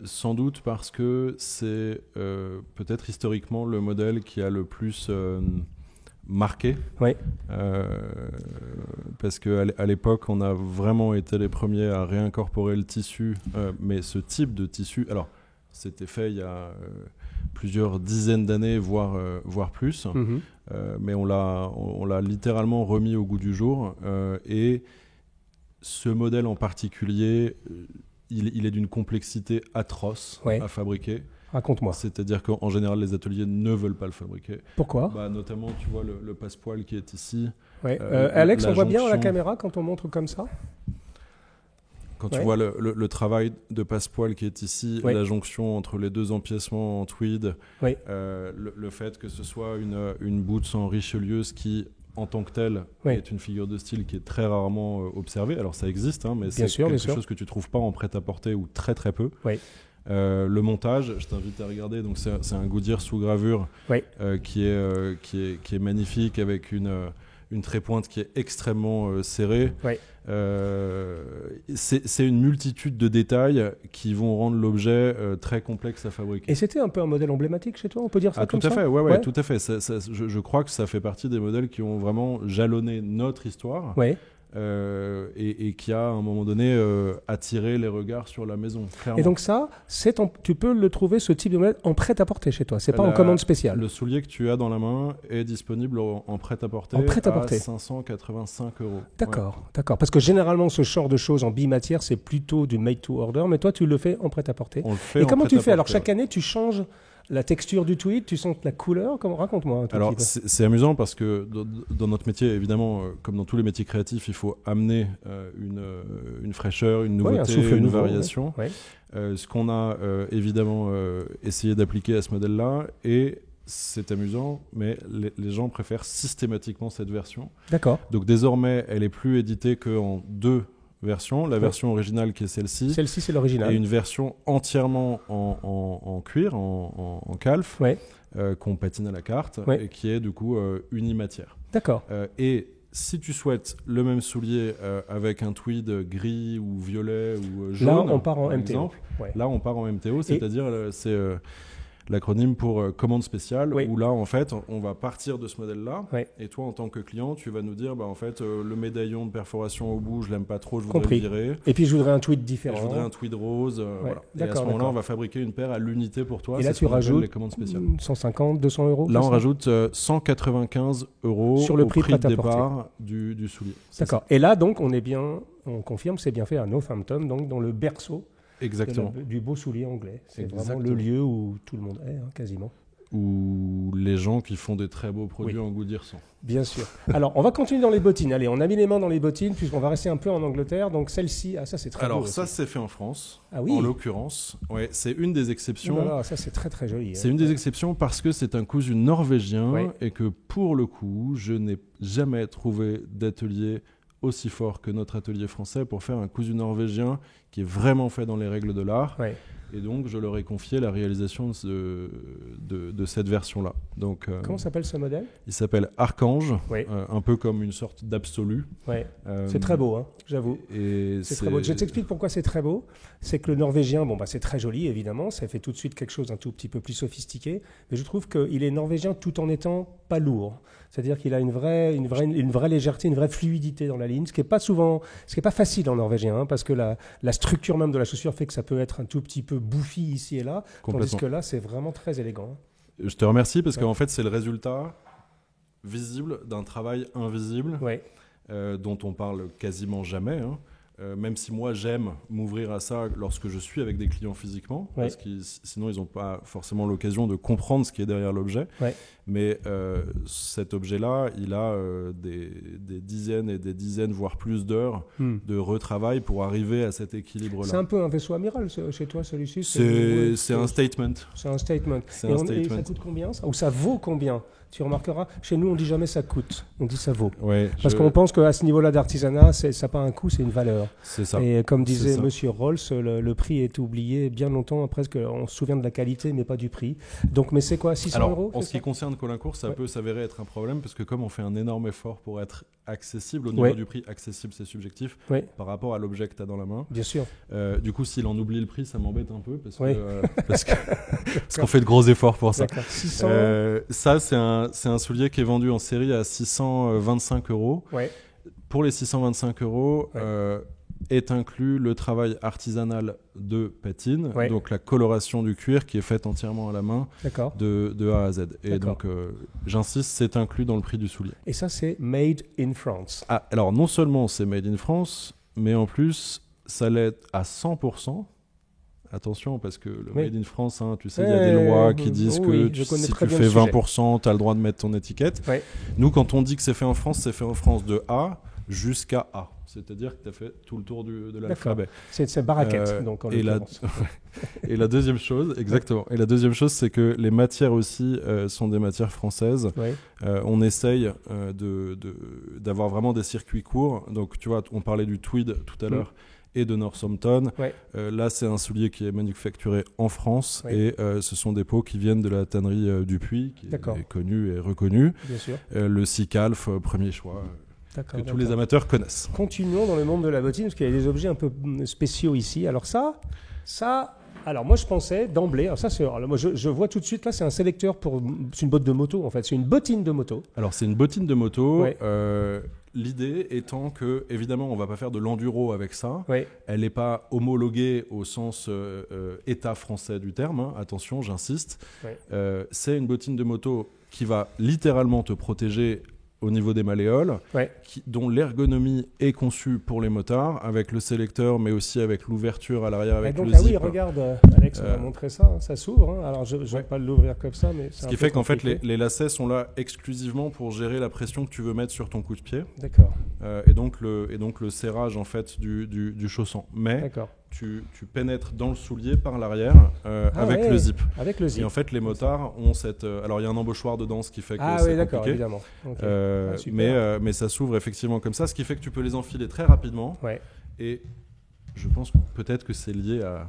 Sans doute parce que c'est peut-être historiquement le modèle qui a le plus marqué. Oui. Parce qu'à l'époque, on a vraiment été les premiers à réincorporer le tissu, mais ce type de tissu, alors c'était fait il y a plusieurs dizaines d'années, voire plus, mais on l'a littéralement remis au goût du jour. Et ce modèle en particulier... Il est d'une complexité atroce à fabriquer. Raconte-moi. C'est-à-dire qu'en général, les ateliers ne veulent pas le fabriquer. Pourquoi ? Notamment, tu vois, le passepoil qui est ici. Ouais. Alex, on voit bien la caméra quand on montre comme ça ? Quand tu vois le travail de passepoil qui est ici, la jonction entre les deux empiècements en tweed, le fait que ce soit une boots en Richelieu, ce qui... en tant que tel, est une figure de style qui est très rarement observée. Alors ça existe, mais c'est quelque chose que tu ne trouves pas en prêt-à-porter ou très très peu. Oui. Le montage, je t'invite à regarder. Donc c'est un Goodyear sous gravure qui est magnifique avec une trépointe qui est extrêmement serrée. C'est une multitude de détails qui vont rendre l'objet très complexe à fabriquer. Et c'était un peu un modèle emblématique chez toi, on peut dire ça comme ça ? Tout à fait, tout à fait. Je crois que ça fait partie des modèles qui ont vraiment jalonné notre histoire. Et qui a à un moment donné attiré les regards sur la maison, clairement. Et donc ça, tu peux le trouver, ce type de modèle, en prêt-à-porter chez toi, c'est pas en commande spéciale. Le soulier que tu as dans la main est disponible en prêt-à-porter à 585 €. D'accord, parce que généralement ce genre de choses en bimatière, c'est plutôt du made to order, mais toi tu le fais en prêt-à-porter. On le fait et comment tu fais ? Alors chaque année tu changes la texture du tweed, tu sens la couleur, raconte-moi un tout Alors, petit peu. C'est amusant parce que dans notre métier, évidemment, comme dans tous les métiers créatifs, il faut amener une fraîcheur, une nouveauté, une variation. Ce qu'on a évidemment essayé d'appliquer à ce modèle-là, et c'est amusant, mais les gens préfèrent systématiquement cette version. D'accord. Donc désormais, elle est plus éditée qu'en 2 version, la version originale qui est celle-ci. Celle-ci, c'est l'original. Et une version entièrement en cuir, en calf, qu'on patine à la carte, et qui est du coup unimatière. D'accord. Et si tu souhaites le même soulier avec un tweed gris ou violet ou jaune, là on part en MTO. Exemple, là on part en MTO, c'est-à-dire c'est l'acronyme pour commande spéciale, où là en fait on va partir de ce modèle-là, et toi en tant que client tu vas nous dire en fait le médaillon de perforation au bout je l'aime pas trop, je voudrais le virer. Et puis je voudrais un tweed différent. Je voudrais un tweed rose, voilà. Et à ce moment-là on va fabriquer une paire à l'unité pour toi. Et là tu rajoutes les commandes spéciales. 150, 200 €. Là on rajoute 195 € sur le prix de départ du soulier. D'accord. Et là donc on confirme c'est bien fait à Northampton, donc dans le berceau. Exactement. Du beau soulier anglais. C'est vraiment le lieu où tout le monde est, quasiment. Où les gens qui font des très beaux produits en Goodyear sont. Bien sûr. Alors, on va continuer dans les bottines. Allez, on a mis les mains dans les bottines, puisqu'on va rester un peu en Angleterre. Donc, celle-ci, ça, c'est très beau. Alors, ça, c'est fait en France. Ah oui. En l'occurrence. Ouais, c'est une des exceptions. Voilà, ça, c'est très, très joli. C'est une des exceptions parce que c'est un cousu norvégien et que, pour le coup, je n'ai jamais trouvé d'atelier aussi fort que notre atelier français pour faire un cousu norvégien qui est vraiment fait dans les règles de l'art. Et donc, je leur ai confié la réalisation de cette version-là. Donc, comment s'appelle ce modèle ? Il s'appelle Archange, un peu comme une sorte d'absolu. C'est très beau, j'avoue. C'est très beau. Je t'explique pourquoi c'est très beau. C'est que le norvégien, c'est très joli, évidemment. Ça fait tout de suite quelque chose d'un tout petit peu plus sophistiqué. Mais je trouve qu'il est norvégien tout en étant pas lourd. C'est-à-dire qu'il a une vraie légèreté, une vraie fluidité dans la ligne, ce qui est pas facile en norvégien, parce que la structure même de la chaussure fait que ça peut être un tout petit peu bouffi ici et là, tandis que là, c'est vraiment très élégant. Je te remercie parce qu'en fait, c'est le résultat visible d'un travail invisible dont on parle quasiment jamais. Hein. Même si moi j'aime m'ouvrir à ça lorsque je suis avec des clients physiquement, parce que sinon ils n'ont pas forcément l'occasion de comprendre ce qui est derrière l'objet. Mais cet objet-là, il a des dizaines et des dizaines, voire plus d'heures de retravail pour arriver à cet équilibre-là. C'est un peu un vaisseau amiral chez toi, celui-ci. C'est un statement. C'est un statement. Et ça coûte combien ça ? Ou ça vaut combien ? Tu remarqueras, chez nous, on dit jamais ça coûte, on dit ça vaut. Parce qu'on pense qu'à ce niveau-là d'artisanat, ça n'a pas un coût, c'est une valeur. C'est ça. Et comme disait Monsieur Rolls, le prix est oublié bien longtemps. Presque, on se souvient de la qualité, mais pas du prix. Donc, mais c'est quoi, 600 euros ? En ce qui concerne Colincourt, ça peut s'avérer être un problème, parce que comme on fait un énorme effort pour être accessible, au niveau du prix, accessible c'est subjectif, par rapport à l'objet que tu as dans la main. Bien sûr. Du coup, s'il en oublie le prix, ça m'embête un peu, parce qu'on fait de gros efforts pour ça. 600... ça, c'est un soulier qui est vendu en série à 625 €. Pour les 625 €, est inclus le travail artisanal de patine, donc la coloration du cuir qui est faite entièrement à la main de A à Z. Et donc, j'insiste, c'est inclus dans le prix du soulier. Et ça, c'est made in France. Ah, alors, non seulement c'est made in France, mais en plus, ça l'est à 100%. Attention, parce que le Made in France, hein, tu sais, il y a des lois qui disent que si tu fais 20%, tu as le droit de mettre ton étiquette. Nous, quand on dit que c'est fait en France, c'est fait en France de A jusqu'à A. C'est-à-dire que tu as fait tout le tour de l'alphabet. C'est baraquette, donc, en l'occurrence. Et la deuxième chose, exactement. Et la deuxième chose, c'est que les matières aussi sont des matières françaises. On essaye d'avoir vraiment des circuits courts. Donc, tu vois, on parlait du tweed tout à l'heure. Et de Northampton. Là, c'est un soulier qui est manufacturé en France et ce sont des peaux qui viennent de la tannerie Dupuis, qui est connue et reconnue. Bien sûr. Le Sicalf, premier choix, que tous les amateurs connaissent. Continuons dans le monde de la bottine, parce qu'il y a des objets un peu spéciaux ici. Alors ça... Alors moi je pensais d'emblée, moi je vois tout de suite là, c'est un sélecteur c'est une botte de moto en fait, c'est une bottine de moto. Alors c'est une bottine de moto. L'idée étant que, évidemment, on ne va pas faire de l'enduro avec ça. Elle n'est pas homologuée au sens état français du terme. Hein. Attention, j'insiste. C'est une bottine de moto qui va littéralement te protéger au niveau des malléoles, dont l'ergonomie est conçue pour les motards, avec le sélecteur, mais aussi avec l'ouverture à l'arrière, avec le zip. Oui, regarde, Alex m'a montré ça, ça s'ouvre. Hein. Alors, je ne vais pas l'ouvrir comme ça, mais ce qui fait qu'en fait, les lacets sont là exclusivement pour gérer la pression que tu veux mettre sur ton coup de pied. D'accord. Et donc le serrage en fait du chausson. Mais tu pénètres dans le soulier par l'arrière avec le zip. Avec le zip. Et en fait, les motards ont cette... alors, il y a un embauchoir dedans, ce qui fait que c'est compliqué. D'accord, évidemment. Mais ça s'ouvre effectivement comme ça, ce qui fait que tu peux les enfiler très rapidement. Et je pense peut-être que c'est lié à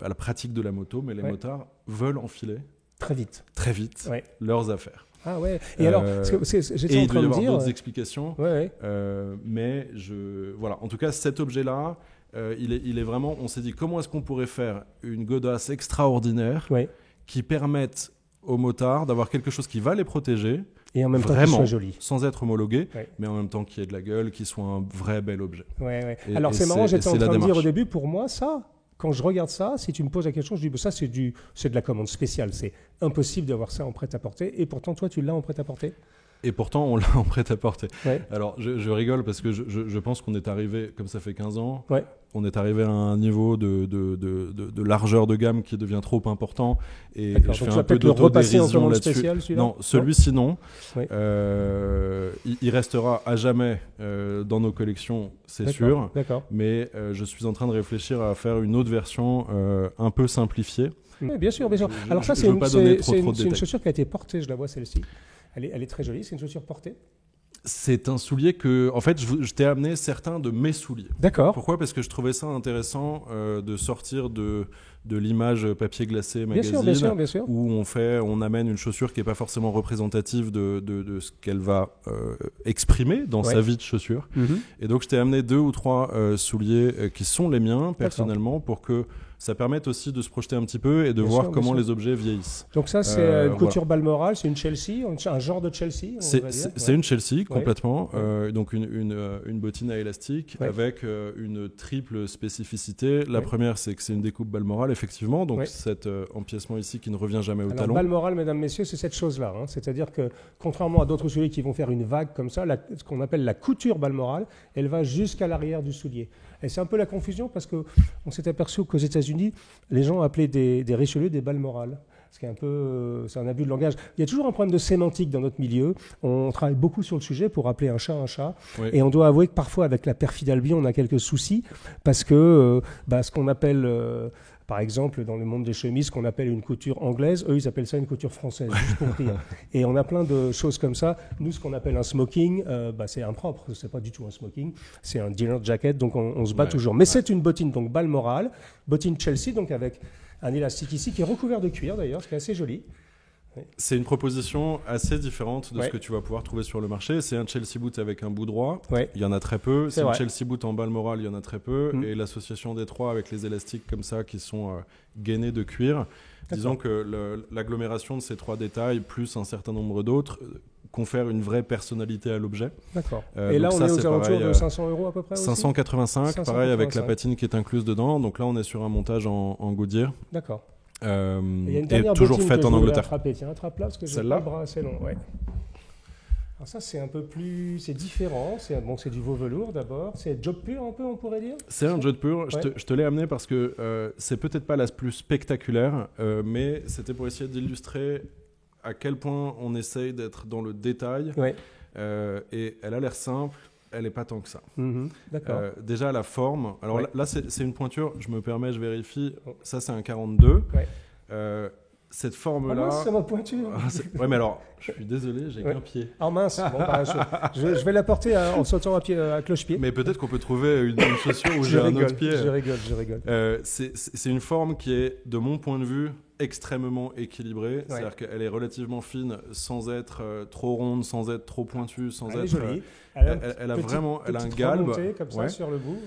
la pratique de la moto, mais les motards veulent enfiler très vite leurs affaires. Ah ouais. Et alors, j'étais en train de dire... il doit y avoir d'autres explications. Mais voilà. En tout cas, cet objet-là, il est vraiment... On s'est dit, comment est-ce qu'on pourrait faire une godasse extraordinaire qui permette aux motards d'avoir quelque chose qui va les protéger, et en même temps vraiment, qui soit joli, sans être homologué, mais en même temps qui ait de la gueule, qui soit un vrai bel objet. Alors c'est marrant, j'étais en train de dire au début, pour moi, ça... Quand je regarde ça, si tu me poses la question, je dis ça c'est de la commande spéciale. C'est impossible d'avoir ça en prêt-à-porter. Et pourtant, toi, tu l'as en prêt-à-porter. Et pourtant, on l'a en prêt-à-porter. Alors, je rigole parce que je pense qu'on est arrivé, comme ça fait 15 ans, on est arrivé à un niveau de largeur de gamme qui devient trop important. Et je fais un peu d'autodérision là-dessus. Non, celui-ci non. Il restera à jamais dans nos collections, c'est sûr. Mais je suis en train de réfléchir à faire une autre version un peu simplifiée. Bien sûr. Alors ça, c'est une chaussure qui a été portée, je la vois celle-ci. Elle est très jolie, c'est une chaussure portée. C'est un soulier que, en fait, je t'ai amené certains de mes souliers. D'accord. Pourquoi ? Parce que je trouvais ça intéressant de sortir de l'image papier glacé magazine, bien sûr. où on amène une chaussure qui n'est pas forcément représentative de ce qu'elle va exprimer dans sa vie de chaussure. Et donc, je t'ai amené 2 ou 3 souliers qui sont les miens, personnellement, pour que ça permet aussi de se projeter un petit peu et de voir comment les objets vieillissent. Donc ça, c'est une couture Balmoral, c'est une Chelsea, un genre de Chelsea, c'est une Chelsea, complètement. Donc une bottine à élastique avec une triple spécificité. La première, c'est que c'est une découpe Balmoral, effectivement, donc cet empiècement ici qui ne revient jamais au talon. Balmoral, mesdames, messieurs, c'est cette chose-là. C'est-à-dire que, contrairement à d'autres souliers qui vont faire une vague comme ça, ce qu'on appelle la couture Balmoral, elle va jusqu'à l'arrière du soulier. Et c'est un peu la confusion parce qu'on s'est aperçu qu'aux États-Unis, les gens appelaient des Richelieu des Balmoral. C'est un abus de langage. Il y a toujours un problème de sémantique dans notre milieu. On travaille beaucoup sur le sujet pour appeler un chat. Et on doit avouer que parfois, avec la perfide Albion, on a quelques soucis parce que ce qu'on appelle... par exemple, dans le monde des chemises, qu'on appelle une couture anglaise, eux, ils appellent ça une couture française, juste pour rire. Et on a plein de choses comme ça. Nous, ce qu'on appelle un smoking, c'est impropre. C'est pas du tout un smoking. C'est un dinner jacket, donc on se bat toujours. Mais c'est une bottine, donc Balmoral, bottine Chelsea, donc avec un élastique ici qui est recouvert de cuir, d'ailleurs, ce qui est assez joli. C'est une proposition assez différente de ce que tu vas pouvoir trouver sur le marché. C'est un Chelsea boot avec un bout droit. Il y en a très peu. C'est un Chelsea boot en Balmoral, il y en a très peu. Et l'association des trois avec les élastiques comme ça qui sont gainés de cuir. Disons que l'agglomération de ces trois détails, plus un certain nombre d'autres, confère une vraie personnalité à l'objet. D'accord. Et là, on est aux alentours de 500 € à peu près aussi 585, pareil avec la patine qui est incluse dedans. Donc là, on est sur un montage en Goodyear. D'accord. Et toujours faite en Angleterre. Tiens, attrape-la parce que j'ai le bras assez long. Alors ça, c'est un peu plus... C'est différent. C'est du veau velours d'abord. C'est job pur un peu, on pourrait dire. C'est un job pur. Je te l'ai amené parce que c'est peut-être pas la plus spectaculaire, mais c'était pour essayer d'illustrer à quel point on essaye d'être dans le détail. Et elle a l'air simple. Elle n'est pas tant que ça. D'accord. Déjà, la forme. Alors là, c'est une pointure. Je me permets, je vérifie. Ça, c'est un 42. Cette forme-là... c'est ma pointure. Ouais, mais alors, je suis désolé, j'ai qu'un pied. Ah mince, je vais la porter en sautant à cloche-pied. Mais peut-être qu'on peut trouver une chaussure où j'ai un autre pied. Je rigole. C'est une forme qui est, de mon point de vue, extrêmement équilibrée. C'est-à-dire qu'elle est relativement fine, sans être trop ronde, sans être trop pointue, sans être... Elle est jolie. Elle a un galbe. Comme ça sur le bout.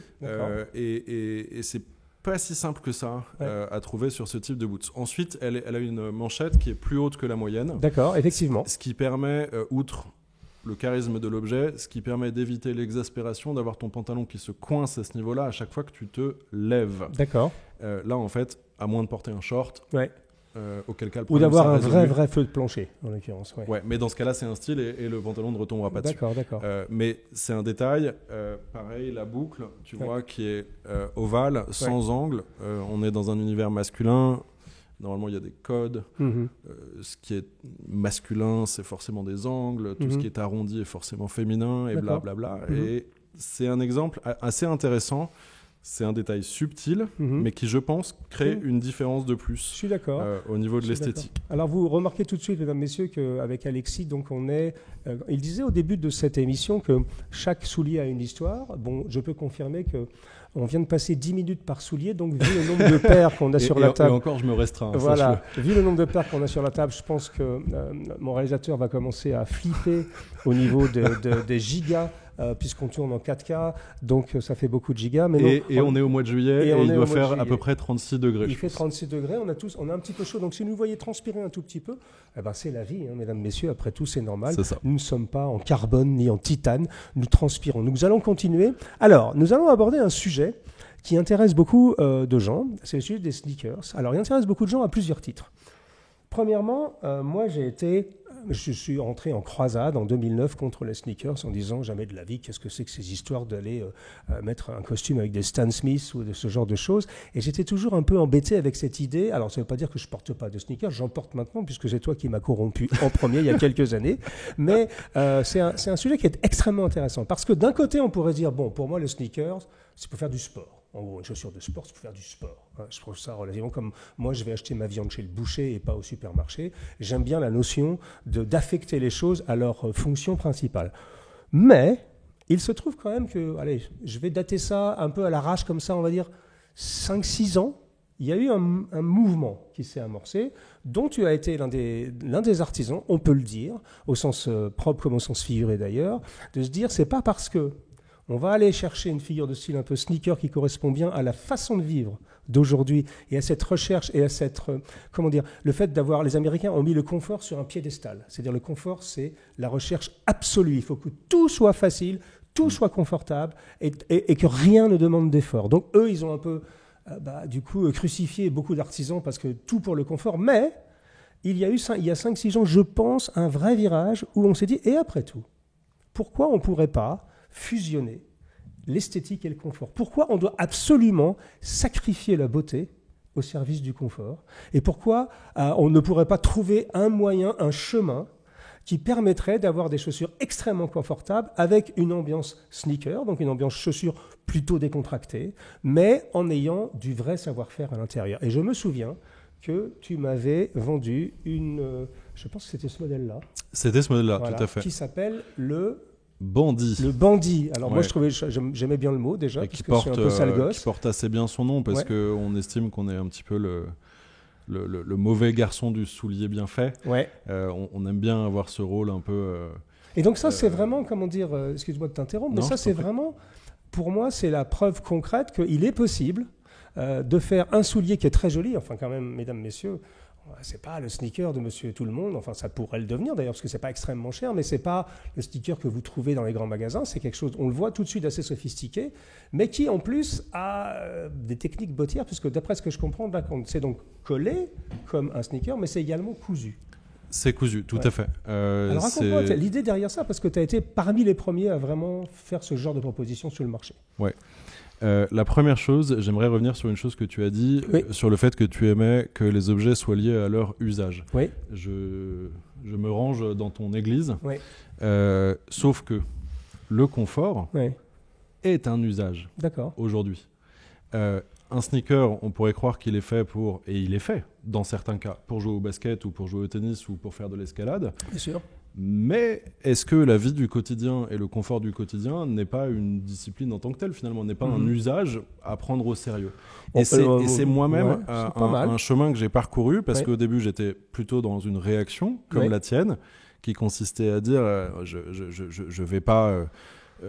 Et c'est pas si simple que ça à trouver sur ce type de boots. Ensuite, elle a une manchette qui est plus haute que la moyenne. D'accord, effectivement. Ce qui permet, outre le charisme de l'objet, ce qui permet d'éviter l'exaspération d'avoir ton pantalon qui se coince à ce niveau-là à chaque fois que tu te lèves. D'accord. Là, en fait, à moins de porter un short, auquel cas le ou d'avoir un vrai feu de plancher, en l'occurrence. Mais dans ce cas-là, c'est un style et le pantalon ne retombera pas dessus. D'accord. Mais c'est un détail. Pareil, la boucle, tu vois, qui est ovale, sans angle. On est dans un univers masculin. Normalement, il y a des codes. Ce qui est masculin, c'est forcément des angles. Tout ce qui est arrondi est forcément féminin, et blablabla. Et c'est un exemple assez intéressant. C'est un détail subtil, mais qui, je pense, crée une différence de plus. Je suis d'accord. Au niveau de l'esthétique. Alors, vous remarquez tout de suite, mesdames, messieurs, qu'avec Alexis, donc on est... il disait au début de cette émission que chaque soulier a une histoire. Bon, je peux confirmer que on vient de passer 10 minutes par soulier, donc vu le nombre de paires qu'on a sur la table... Et encore, je me restreins. Voilà, vu le nombre de paires qu'on a sur la table, je pense que mon réalisateur va commencer à flipper au niveau des gigas, puisqu'on tourne en 4K, donc ça fait beaucoup de gigas. Mais on est au mois de juillet, et il doit faire à peu près 36 degrés. Il fait 36 degrés, on a un petit peu chaud, donc si vous nous voyez transpirer un tout petit peu, c'est la vie, mesdames, messieurs, après tout, c'est normal. C'est ça. Nous ne sommes pas en carbone ni en titane, nous transpirons. Nous allons continuer. Alors, nous allons aborder un sujet qui intéresse beaucoup de gens, c'est le sujet des sneakers. Alors, il intéresse beaucoup de gens à plusieurs titres. Premièrement, moi, je suis entré en croisade en 2009 contre les sneakers en disant jamais de la vie, qu'est-ce que c'est que ces histoires d'aller mettre un costume avec des Stan Smith ou de ce genre de choses. Et j'étais toujours un peu embêté avec cette idée. Alors, ça ne veut pas dire que je ne porte pas de sneakers, j'en porte maintenant puisque c'est toi qui m'as corrompu en premier il y a quelques années. Mais c'est un sujet qui est extrêmement intéressant parce que d'un côté, on pourrait dire, bon, pour moi, le sneakers, c'est pour faire du sport. En gros, une chaussure de sport, c'est pour faire du sport. Je trouve ça relativement comme moi, je vais acheter ma viande chez le boucher et pas au supermarché. J'aime bien la notion d'affecter les choses à leur fonction principale. Mais il se trouve quand même que, allez, je vais dater ça un peu à l'arrache comme ça, on va dire 5-6 ans. Il y a eu un mouvement qui s'est amorcé, dont tu as été l'un des artisans, on peut le dire, au sens propre comme au sens figuré d'ailleurs, de se dire, c'est pas parce que On va aller chercher une figure de style un peu sneaker qui correspond bien à la façon de vivre d'aujourd'hui et à cette recherche et à cette, le fait d'avoir, les Américains ont mis le confort sur un piédestal. C'est-à-dire le confort, c'est la recherche absolue. Il faut que tout soit facile, tout soit confortable et que rien ne demande d'effort. Donc eux, ils ont un peu, crucifié beaucoup d'artisans parce que tout pour le confort. Mais il y a 5-6 ans, je pense, un vrai virage où on s'est dit, et après tout, pourquoi on ne pourrait pas fusionner l'esthétique et le confort? Pourquoi on doit absolument sacrifier la beauté au service du confort? Et pourquoi on ne pourrait pas trouver un moyen, un chemin qui permettrait d'avoir des chaussures extrêmement confortables avec une ambiance sneaker, donc une ambiance chaussure plutôt décontractée, mais en ayant du vrai savoir-faire à l'intérieur. Et je me souviens que tu m'avais vendu je pense que c'était ce modèle-là. C'était ce modèle-là, voilà, tout à fait. Qui s'appelle le Bandit. Le bandit. Alors moi, j'aimais bien le mot déjà, parce que je suis un peu sale gosse. Qui porte assez bien son nom, parce qu'on estime qu'on est un petit peu le mauvais garçon du soulier bien fait. Ouais. On aime bien avoir ce rôle un peu... Et donc ça, c'est vraiment, excuse-moi de t'interrompre, mais ça, c'est vraiment, pour moi, c'est la preuve concrète qu'il est possible de faire un soulier qui est très joli, enfin quand même, mesdames, messieurs, c'est pas le sneaker de monsieur tout le monde, enfin ça pourrait le devenir d'ailleurs parce que c'est pas extrêmement cher, mais c'est pas le sneaker que vous trouvez dans les grands magasins, c'est quelque chose, on le voit tout de suite assez sophistiqué, mais qui en plus a des techniques bottières, puisque d'après ce que je comprends, c'est donc collé comme un sneaker, mais c'est également cousu. C'est cousu, tout à fait. Alors raconte-moi l'idée derrière ça, parce que tu as été parmi les premiers à vraiment faire ce genre de proposition sur le marché. Ouais. La première chose, j'aimerais revenir sur une chose que tu as dit, sur le fait que tu aimais que les objets soient liés à leur usage. Oui. Je me range dans ton église, sauf que le confort est un usage aujourd'hui. Un sneaker, on pourrait croire qu'il est fait pour, et il est fait dans certains cas, pour jouer au basket ou pour jouer au tennis ou pour faire de l'escalade. Bien sûr. Mais est-ce que la vie du quotidien et le confort du quotidien n'est pas une discipline en tant que telle, finalement, n'est pas un usage à prendre au sérieux? Et c'est moi-même un chemin que j'ai parcouru, parce qu'au début, j'étais plutôt dans une réaction, comme la tienne, qui consistait à dire je vais pas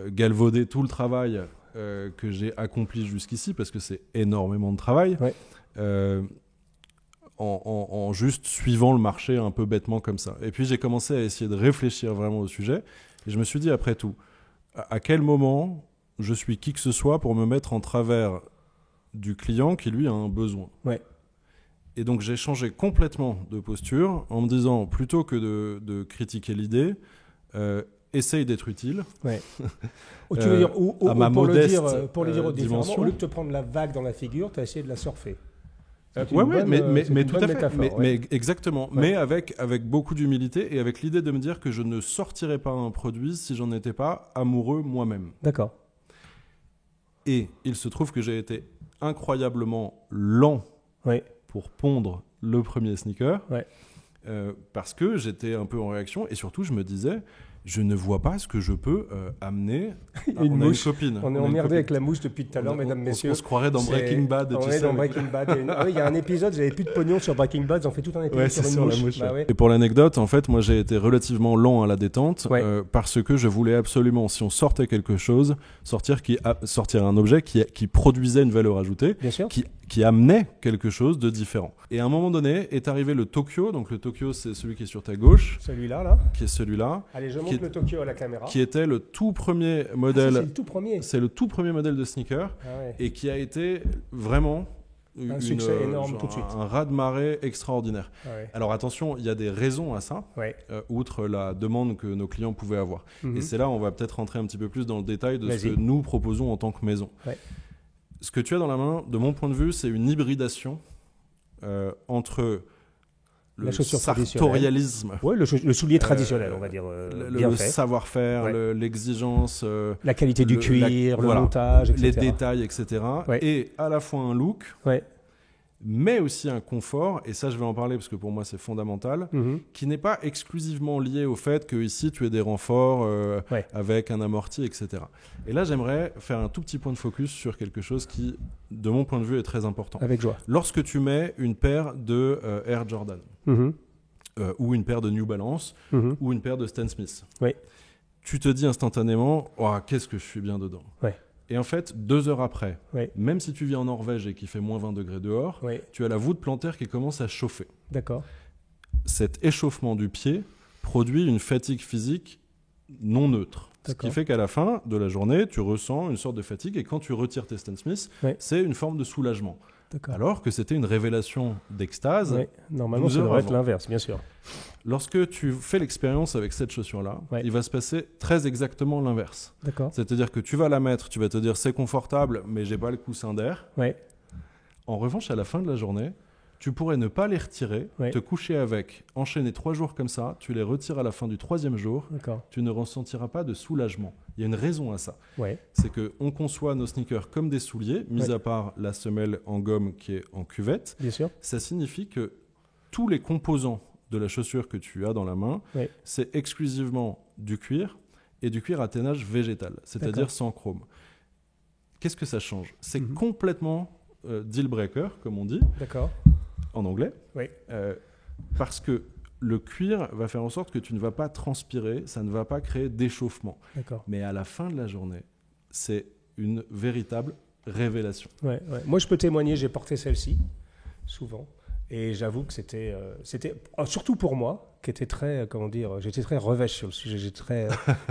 galvauder tout le travail que j'ai accompli jusqu'ici, parce que c'est énormément de travail. En juste suivant le marché un peu bêtement comme ça. Et puis j'ai commencé à essayer de réfléchir vraiment au sujet, et je me suis dit, après tout, à quel moment je suis qui que ce soit pour me mettre en travers du client qui lui a un besoin. Et donc j'ai changé complètement de posture en me disant, plutôt que de critiquer l'idée, essaye d'être utile. Tu veux dire, à ma modeste pour le dire dimension. Au lieu de te prendre la vague dans la figure, tu as essayé de la surfer. Mais tout à fait, mais exactement, Ouais. mais avec beaucoup d'humilité et avec l'idée de me dire que je ne sortirais pas un produit si j'en étais pas amoureux moi-même. D'accord. Et il se trouve que j'ai été incroyablement lent pour pondre le premier sneaker, parce que j'étais un peu en réaction, et surtout je me disais, je ne vois pas ce que je peux amener. Une mouche. Une copine. On est emmerdé avec la mouche depuis tout à l'heure, mesdames, messieurs. On se croirait dans Breaking Bad. On est dans Breaking Bad. Il y a un épisode, j'avais plus de pognon sur Breaking Bad, on fait tout un épisode sur une mouche. Et pour l'anecdote, en fait, moi j'ai été relativement lent à la détente, parce que je voulais absolument, si on sortait quelque chose, sortir un objet qui produisait une valeur ajoutée, qui amenait quelque chose de différent. Et à un moment donné est arrivé le Tokyo. Donc le Tokyo, c'est celui qui est sur ta gauche. Celui-là, là. Qui est celui-là. Allez, je montre le Tokyo à la caméra. Qui était le tout premier modèle. C'est le tout premier. C'est le tout premier modèle de sneaker. Et qui a été vraiment un succès énorme tout de suite. Un raz-de-marée extraordinaire. Alors attention, il y a des raisons à ça, outre la demande que nos clients pouvaient avoir. Et c'est là, on va peut-être rentrer un petit peu plus dans le détail de ce que nous proposons en tant que maison. Ce que tu as dans la main, de mon point de vue, c'est une hybridation entre le sartorialisme, le soulier traditionnel, on va dire, le savoir-faire, l'exigence, la qualité du cuir, le montage, etc. Les détails, etc. Et à la fois un look, mais aussi un confort, et ça je vais en parler parce que pour moi c'est fondamental, qui n'est pas exclusivement lié au fait que ici tu aies des renforts avec un amorti, etc. Et là j'aimerais faire un tout petit point de focus sur quelque chose qui, de mon point de vue, est très important. Avec joie. Lorsque tu mets une paire de Air Jordan, ou une paire de New Balance, ou une paire de Stan Smith, tu te dis instantanément « Oh, qu'est-ce que je suis bien dedans !» Et en fait, 2 heures après, même si tu vis en Norvège et qu'il fait moins 20 degrés dehors, tu as la voûte plantaire qui commence à chauffer. D'accord. Cet échauffement du pied produit une fatigue physique non neutre. Ce qui fait qu'à la fin de la journée, tu ressens une sorte de fatigue et quand tu retires tes Stan Smith, c'est une forme de soulagement. Alors que c'était une révélation d'extase. Normalement, ça devrait être l'inverse, bien sûr. Lorsque tu fais l'expérience avec cette chaussure-là, il va se passer très exactement l'inverse. C'est-à-dire que tu vas la mettre, tu vas te dire c'est confortable, mais j'ai pas le coussin d'air. En revanche, à la fin de la journée, tu pourrais ne pas les retirer, te coucher avec, enchaîner 3 jours comme ça, tu les retires à la fin du 3e jour, tu ne ressentiras pas de soulagement. Il y a une raison à ça. C'est qu'on conçoit nos sneakers comme des souliers, mis à part la semelle en gomme qui est en cuvette. Bien sûr. Ça signifie que tous les composants de la chaussure que tu as dans la main, c'est exclusivement du cuir et du cuir à teinage végétal, c'est-à-dire sans chrome. Qu'est-ce que ça change ? C'est complètement deal breaker, comme on dit. En anglais, parce que le cuir va faire en sorte que tu ne vas pas transpirer, ça ne va pas créer d'échauffement. Mais à la fin de la journée, c'est une véritable révélation. Moi, je peux témoigner, j'ai porté celle-ci, souvent, et j'avoue que c'était surtout pour moi, qui était très, j'étais très revêche sur le sujet,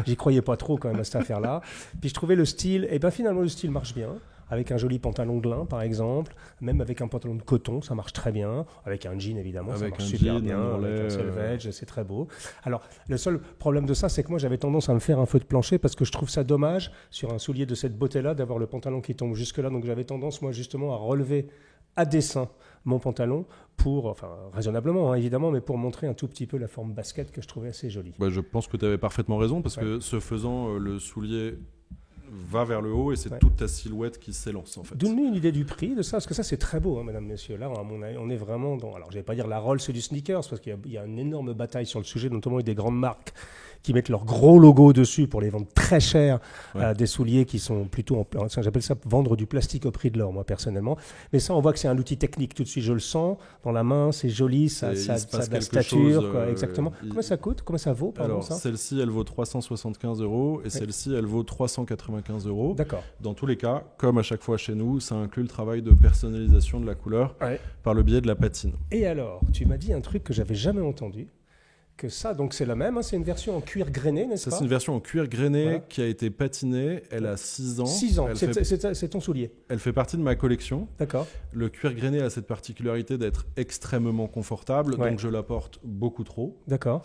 j'y croyais pas trop quand même à cette affaire-là. Puis je trouvais le style, et finalement le style marche bien. Avec un joli pantalon de lin, par exemple, même avec un pantalon de coton, ça marche très bien. Avec un jean, évidemment, ça marche super bien. Avec un selvage, c'est très beau. Alors, le seul problème de ça, c'est que moi, j'avais tendance à me faire un feu de plancher parce que je trouve ça dommage, sur un soulier de cette beauté-là, d'avoir le pantalon qui tombe jusque-là. Donc, j'avais tendance, moi, justement, à relever à dessein mon pantalon raisonnablement, évidemment, mais pour montrer un tout petit peu la forme basket que je trouvais assez jolie. Je pense que tu avais parfaitement raison parce que ce faisant, le soulier va vers le haut et c'est toute ta silhouette qui s'élance en fait. Donne-nous une idée du prix de ça, parce que ça c'est très beau, mesdames, messieurs. Là, on est vraiment dans... Alors, je ne vais pas dire la Rolls du sneakers, parce qu'il y a une énorme bataille sur le sujet, notamment avec des grandes marques qui mettent leur gros logo dessus pour les vendre très cher, des souliers qui sont plutôt j'appelle ça vendre du plastique au prix de l'or, moi personnellement. Mais ça, on voit que c'est un outil technique. Tout de suite, je le sens dans la main, c'est joli, ça a de la stature. Exactement. Comment ça coûte ? Comment ça vaut ? Alors, celle-ci, elle vaut 375 € et celle-ci, elle vaut 395 €. D'accord. Dans tous les cas, comme à chaque fois chez nous, ça inclut le travail de personnalisation de la couleur par le biais de la patine. Et alors, tu m'as dit un truc que j'avais jamais entendu. Que ça, donc c'est la même, c'est une version en cuir grainé, n'est-ce pas ? Ça, c'est une version en cuir grainé qui a été patinée, elle a 6 ans. 6 ans, c'est ton soulier. Elle fait partie de ma collection. D'accord. Le cuir grainé a cette particularité d'être extrêmement confortable, donc je la porte beaucoup trop. D'accord.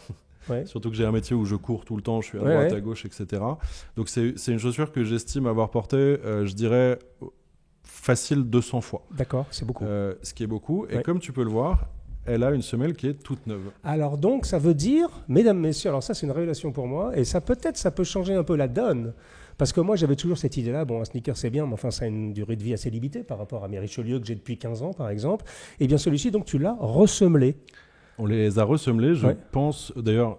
Surtout que j'ai un métier où je cours tout le temps, je suis à droite, à gauche, etc. Donc c'est une chaussure que j'estime avoir portée, je dirais, facile 200 fois. D'accord, c'est beaucoup. Ce qui est beaucoup, et comme tu peux le voir, elle a une semelle qui est toute neuve. Alors donc, ça veut dire, mesdames, messieurs, alors ça c'est une révélation pour moi, et ça peut-être, ça peut changer un peu la donne, parce que moi j'avais toujours cette idée-là, bon un sneaker c'est bien, mais enfin ça a une durée de vie assez limitée par rapport à mes Richelieu que j'ai depuis 15 ans par exemple, et bien celui-ci, donc tu l'as ressemelé. On les a ressemelés, je pense, d'ailleurs...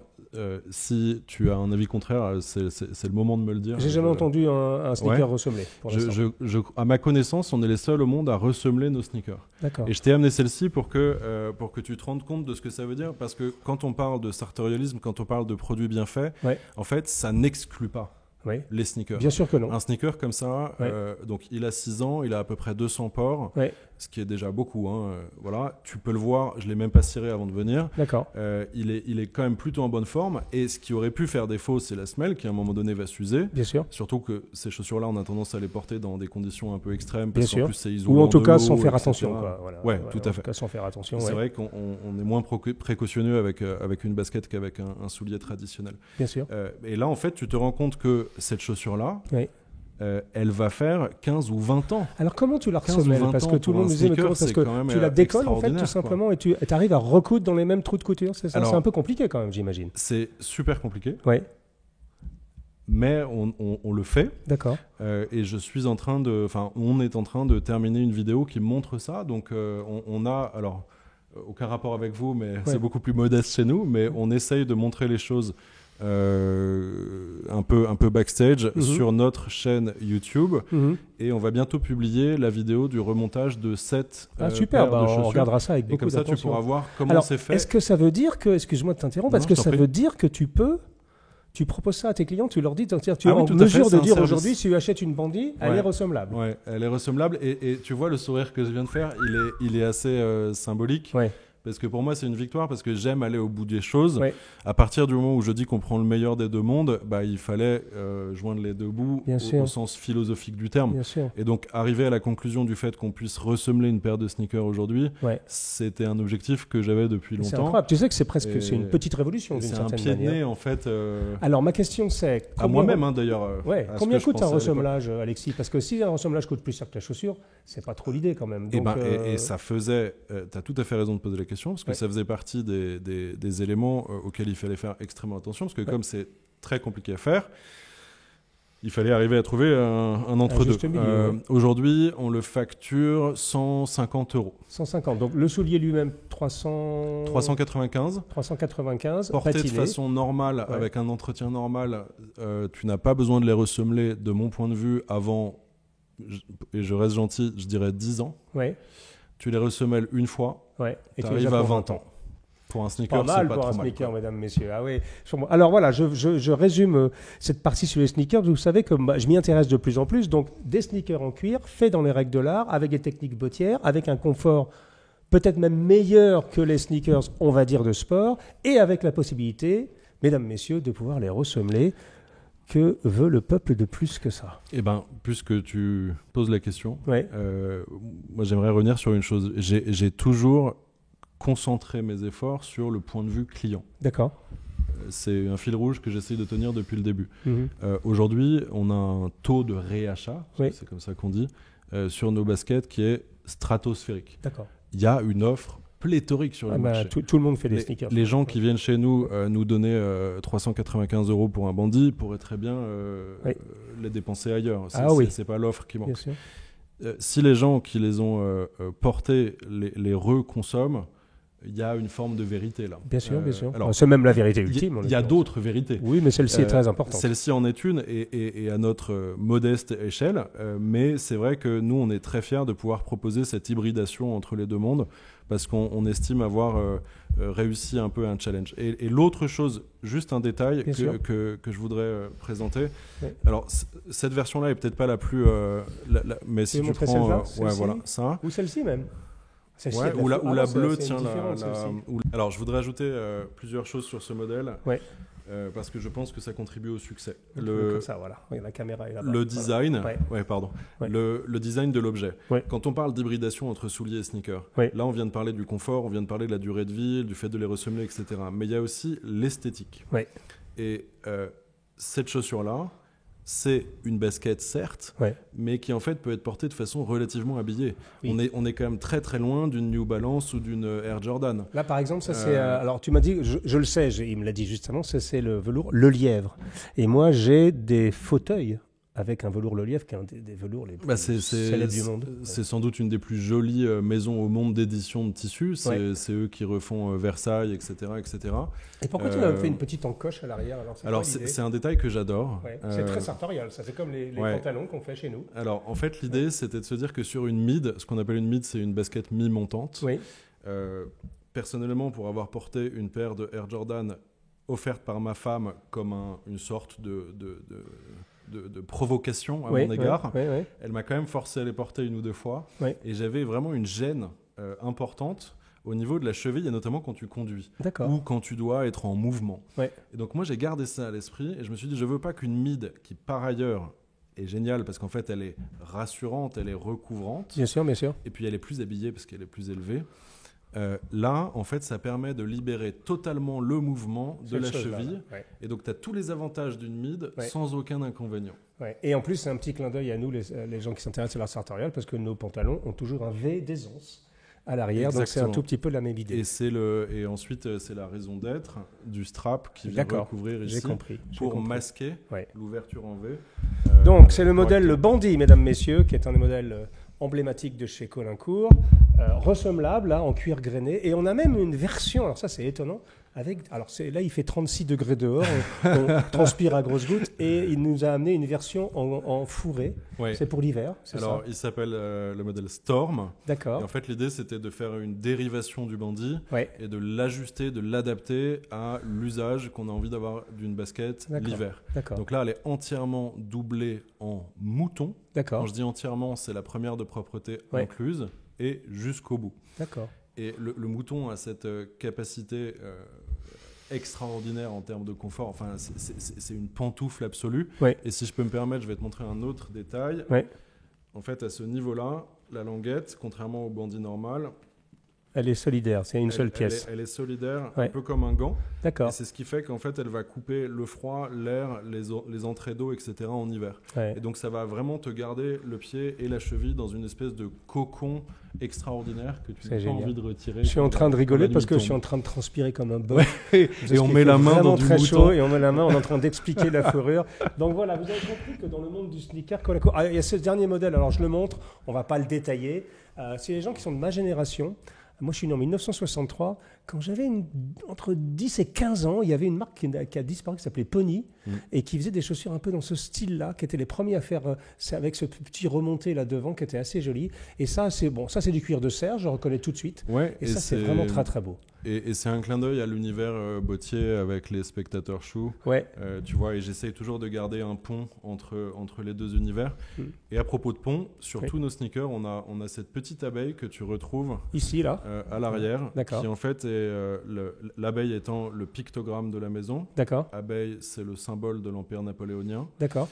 si tu as un avis contraire, c'est le moment de me le dire. J'ai jamais entendu un sneaker ressemelé. À ma connaissance, on est les seuls au monde à ressemeler nos sneakers. D'accord. Et je t'ai amené celle-ci pour que tu te rendes compte de ce que ça veut dire, parce que quand on parle de sartorialisme, quand on parle de produits bien faits, en fait, ça n'exclut pas les sneakers. Bien sûr que non. Un sneaker comme ça, donc il a 6 ans, il a à peu près 200 ports, ce qui est déjà beaucoup. Voilà, tu peux le voir, je ne l'ai même pas ciré avant de venir. D'accord. Il est quand même plutôt en bonne forme, et ce qui aurait pu faire défaut, c'est la semelle qui à un moment donné va s'user. Bien sûr. Surtout que ces chaussures-là, on a tendance à les porter dans des conditions un peu extrêmes, parce qu'en plus c'est isolant. Ou en tout cas sans faire attention. Tout à fait. En tout cas sans faire attention. C'est vrai qu'on est moins précautionneux avec une basket qu'avec un soulier traditionnel. Bien sûr. Et là, en fait, tu te rends compte que cette chaussure-là, elle va faire 15 ou 20 ans. Alors comment tu la ressemelles ? Parce que tout le monde me disait, parce que tu la décolles en fait tout simplement, et tu arrives à recoudre dans les mêmes trous de couture, c'est ça ? Alors, c'est un peu compliqué quand même, j'imagine. C'est super compliqué. Mais on le fait. D'accord. Et on est en train de terminer une vidéo qui montre ça. Donc on a, alors aucun rapport avec vous, mais c'est beaucoup plus modeste chez nous, mais on essaye de montrer les choses un peu backstage sur notre chaîne YouTube, et on va bientôt publier la vidéo du remontage de 7 super, paires de chaussures. On regardera ça avec beaucoup d'attention. Et comme ça tu pourras voir comment c'est fait. Est-ce que ça veut dire que, excuse-moi de t'interrompre, est-ce que ça veut dire que tu peux Tu proposes ça à tes clients, tu leur dis, tu es oui, en tout à mesure fait, de c'est dire un aujourd'hui, service. si tu achètes une bandit, elle est ressemblable. Ouais, elle est ressemblable. Et tu vois, le sourire que je viens de faire, il est assez symbolique. Ouais. Parce que pour moi, c'est une victoire, parce que j'aime aller au bout des choses. Ouais. À partir du moment où je dis qu'on prend le meilleur des deux mondes, bah, il fallait joindre les deux bouts au sens philosophique du terme. Bien sûr. Et donc, arriver à la conclusion du fait qu'on puisse ressemeler une paire de sneakers aujourd'hui, c'était un objectif que j'avais depuis longtemps. C'est incroyable. Tu sais que c'est une petite révolution d'une certaine manière. C'est un pied de nez, en fait. Alors, ma question, c'est... À moi-même, d'ailleurs. Combien coûte un ressemblage, Alexis? Parce que si un ressemblage coûte plus cher que la chaussure, c'est pas trop l'idée quand même. Donc, et ça faisait... tu as tout à fait raison de poser la question, parce que ça faisait partie des éléments auxquels il fallait faire extrêmement attention, parce que comme c'est très compliqué à faire, il fallait arriver à trouver un entre-deux. Aujourd'hui, on le facture 150 €. 150. Donc le soulier lui-même, 395. 395. Porté patiné. De façon normale, avec un entretien normal, tu n'as pas besoin de les ressemeler, de mon point de vue, avant, et je reste gentil, je dirais 10 ans. Ouais. Tu les ressemelles une fois, et tu arrives à 20 ans. Pour un sneaker, c'est pas trop mal. Pour un sneaker, mesdames, messieurs. Ah oui. Alors voilà, je résume cette partie sur les sneakers. Vous savez que je m'y intéresse de plus en plus. Donc, des sneakers en cuir, faits dans les règles de l'art, avec des techniques bottières, avec un confort peut-être même meilleur que les sneakers, on va dire, de sport, et avec la possibilité, mesdames, messieurs, de pouvoir les ressemeler. Que veut le peuple de plus que ça? Eh bien, puisque tu poses la question, moi j'aimerais revenir sur une chose. J'ai toujours concentrer mes efforts sur le point de vue client. D'accord. C'est un fil rouge que j'essaye de tenir depuis le début. Aujourd'hui, on a un taux de réachat, c'est comme ça qu'on dit, sur nos baskets qui est stratosphérique. D'accord. Il y a une offre pléthorique sur le marché. Tout le monde fait des sneakers. Les gens qui viennent chez nous nous donner 395 € pour un bandit pourraient très bien les dépenser ailleurs. C'est pas l'offre qui manque. Bien sûr. Si les gens qui les ont portés les reconsomment, il y a une forme de vérité là. Bien sûr, bien sûr. Alors, c'est même la vérité ultime. Il y a d'autres vérités. Oui, mais celle-ci est très importante. Celle-ci en est une et à notre modeste échelle. Mais c'est vrai que nous, on est très fiers de pouvoir proposer cette hybridation entre les deux mondes parce qu'on estime avoir réussi un peu un challenge. Et l'autre chose, juste un détail que je voudrais présenter. Oui. Alors, cette version-là est peut-être pas la plus... mais si tu prends... voilà, ça. Ou celle-ci même. Ou la bleue, tiens. Alors, je voudrais ajouter plusieurs choses sur ce modèle, parce que je pense que ça contribue au succès. Comme ça, voilà. La caméra est là-bas. Le design, Ouais. Le design de l'objet. Ouais. Quand on parle d'hybridation entre souliers et sneakers, là, on vient de parler du confort, on vient de parler de la durée de vie, du fait de les ressemeler, etc. Mais il y a aussi l'esthétique. Ouais. Et cette chaussure-là, c'est une basket, certes, mais qui en fait peut être portée de façon relativement habillée. Oui. On est quand même très très loin d'une New Balance ou d'une Air Jordan. Là, par exemple, ça c'est... alors, tu m'as dit, je le sais, il me l'a dit justement, c'est le velours Le Lièvre. Et moi, j'ai des fauteuils avec un velours Le Lièvre qui est un des velours les plus célèbres du monde. C'est sans doute une des plus jolies maisons au monde d'édition de tissus. C'est eux qui refont Versailles, etc. Et pourquoi tu as fait une petite encoche à l'arrière? Alors c'est un détail que j'adore. C'est très sartorial, ça c'est comme les pantalons qu'on fait chez nous. Alors en fait l'idée c'était de se dire que sur une mid, ce qu'on appelle une mid, c'est une basket mi-montante. Personnellement, pour avoir porté une paire de Air Jordan offerte par ma femme comme une sorte de provocation à mon égard. Elle m'a quand même forcé à les porter une ou deux fois. Et j'avais vraiment une gêne importante au niveau de la cheville, et notamment quand tu conduis. Ou quand tu dois être en mouvement. Et donc moi, j'ai gardé ça à l'esprit et je me suis dit, je veux pas qu'une mid qui, par ailleurs, est géniale parce qu'en fait, elle est rassurante, elle est recouvrante. Bien sûr, bien sûr. Et puis, elle est plus habillée parce qu'elle est plus élevée. Là, en fait, ça permet de libérer totalement le mouvement de la cheville. Et donc, tu as tous les avantages d'une mid sans aucun inconvénient. Et en plus, c'est un petit clin d'œil à nous, les gens qui s'intéressent à l'art sartorial, parce que nos pantalons ont toujours un V d'aisance à l'arrière. Exactement. Donc, c'est un tout petit peu la même idée. Et ensuite, c'est la raison d'être du strap qui vient recouvrir ici pour masquer l'ouverture en V. Donc, c'est le modèle le Bandit, mesdames, messieurs, qui est un des modèles emblématiques de chez Colincourt. Ressemblable, là, en cuir grainé. Et on a même une version, alors ça c'est étonnant, Alors là, il fait 36 degrés dehors, on transpire à grosses gouttes, et il nous a amené une version en fourré. Ouais. C'est pour l'hiver, c'est ça? Alors, il s'appelle le modèle Storm. D'accord. Et en fait, l'idée, c'était de faire une dérivation du bandit et de l'ajuster, de l'adapter à l'usage qu'on a envie d'avoir d'une basket l'hiver. D'accord. Donc là, elle est entièrement doublée en mouton. D'accord. Quand je dis entièrement, c'est la première de propreté incluse et jusqu'au bout. D'accord. Et le mouton a cette capacité extraordinaire en termes de confort. Enfin, c'est une pantoufle absolue. Ouais. Et si je peux me permettre, je vais te montrer un autre détail. Ouais. En fait, à ce niveau-là, la languette, contrairement au bandit normal, elle est solidaire, c'est une seule pièce. Elle est solidaire, un peu comme un gant. D'accord. Et c'est ce qui fait qu'en fait, elle va couper le froid, l'air, les entrées d'eau, etc. en hiver. Ouais. Et donc, ça va vraiment te garder le pied et la cheville dans une espèce de cocon extraordinaire que tu n'as pas envie de retirer. Je suis en train de rigoler parce que je suis en train de transpirer comme un bœuf. Et on met la main dans du mouton. Chaud, et on met la main, on est en train d'expliquer la fourrure. Donc voilà, vous avez compris que dans le monde du sneaker, il y a ce dernier modèle, alors je le montre, on ne va pas le détailler. C'est les gens qui sont de ma génération. Moi, je suis né en 1963. Quand j'avais entre 10 et 15 ans, il y avait une marque qui a disparu, qui s'appelait Pony, et qui faisait des chaussures un peu dans ce style-là, qui étaient les premiers à faire, avec ce petit remonté là devant, qui était assez joli. Et ça, c'est du cuir de cerf, je reconnais tout de suite. Ouais, et ça, c'est vraiment très, très beau. Et c'est un clin d'œil à l'univers boîtier avec les spectateurs choux. Ouais. Tu vois, et j'essaye toujours de garder un pont entre les deux univers. Et à propos de pont, sur tous nos sneakers, on a cette petite abeille que tu retrouves ici, là, à l'arrière, qui en fait est l'abeille étant le pictogramme de la maison. D'accord. Abeille, c'est le symbole de l'Empire napoléonien. D'accord.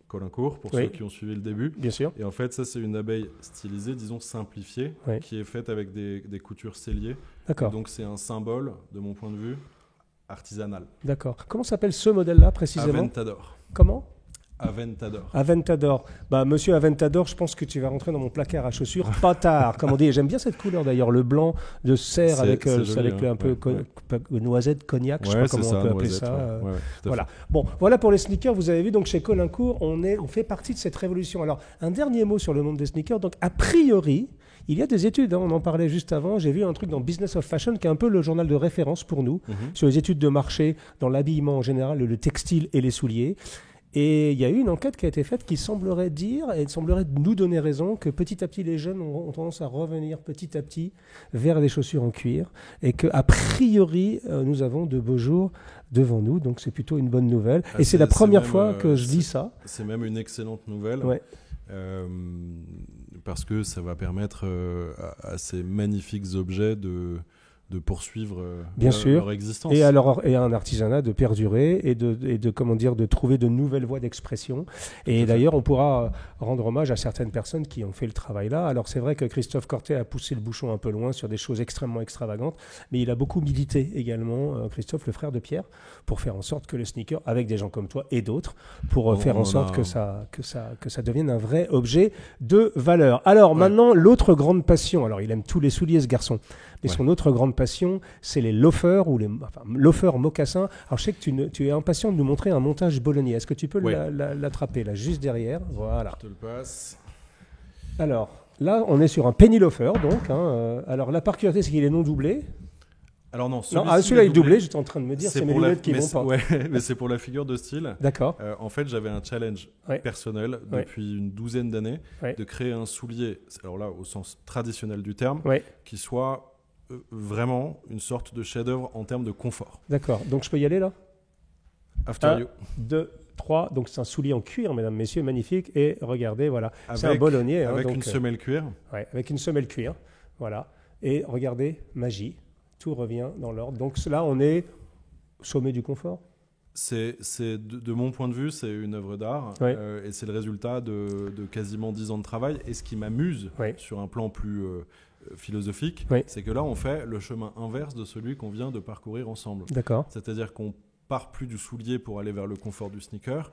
Colincourt, pour ceux qui ont suivi le début. Bien sûr. Et en fait, ça, c'est une abeille stylisée, disons simplifiée, qui est faite avec des coutures selliées. D'accord. Donc, c'est un symbole, de mon point de vue, artisanal. D'accord. Comment s'appelle ce modèle-là, précisément? Aventador. Comment? Aventador. Aventador. Monsieur Aventador, je pense que tu vas rentrer dans mon placard à chaussures pas tard, comme on dit. J'aime bien cette couleur d'ailleurs, le blanc de cerf avec un peu noisette, cognac, je sais pas comment on peut appeler ça. Voilà. Bon, voilà pour les sneakers. Vous avez vu, donc chez Colincourt, on fait partie de cette révolution. Alors, un dernier mot sur le monde des sneakers. Donc, a priori, il y a des études, on en parlait juste avant. J'ai vu un truc dans Business of Fashion, qui est un peu le journal de référence pour nous, sur les études de marché dans l'habillement en général, le textile et les souliers. Et il y a eu une enquête qui a été faite qui semblerait nous donner raison que petit à petit les jeunes ont tendance à revenir petit à petit vers les chaussures en cuir et qu'a priori nous avons de beaux jours devant nous, donc c'est plutôt une bonne nouvelle. Et c'est la première fois que je dis ça. C'est même une excellente nouvelle. Ouais. Parce que ça va permettre à ces magnifiques objets de poursuivre leur existence. Et à un artisanat de perdurer et de trouver de nouvelles voies d'expression. Et d'ailleurs, on pourra rendre hommage à certaines personnes qui ont fait le travail là. Alors c'est vrai que Christophe Cortet a poussé le bouchon un peu loin sur des choses extrêmement extravagantes, mais il a beaucoup milité également, Christophe, le frère de Pierre, pour faire en sorte que le sneaker, avec des gens comme toi et d'autres, pour faire en sorte que ça devienne un vrai objet de valeur. Alors maintenant, l'autre grande passion, alors il aime tous les souliers ce garçon, mais son autre grande passion, c'est les loafers ou loafers mocassins. Alors je sais que tu es impatient de nous montrer un montage bolognier. Est-ce que tu peux l'attraper là, juste derrière? Voilà. Je te le passe. Alors là, on est sur un penny loafer, donc. Alors la particularité, c'est qu'il est non doublé. Alors non, celui-là est doublé. J'étais en train de me dire, c'est mes lunettes qui vont pas. Ouais, mais c'est pour la figure de style. D'accord. En fait, j'avais un challenge personnel depuis une douzaine d'années de créer un soulier, alors là au sens traditionnel du terme, qui soit vraiment une sorte de chef-d'œuvre en termes de confort. D'accord. Donc je peux y aller là? After you. 2, 3. Donc c'est un soulier en cuir, mesdames, messieurs, magnifique. Et regardez, voilà. C'est un bolognier. Avec une semelle cuir. Ouais, avec une semelle cuir. Voilà. Et regardez, magie. Tout revient dans l'ordre. Donc là, on est au sommet du confort. C'est de mon point de vue, c'est une œuvre d'art et c'est le résultat de quasiment 10 ans de travail. Et ce qui m'amuse sur un plan plus philosophique, c'est que là, on fait le chemin inverse de celui qu'on vient de parcourir ensemble. D'accord. C'est-à-dire qu'on part plus du soulier pour aller vers le confort du sneaker.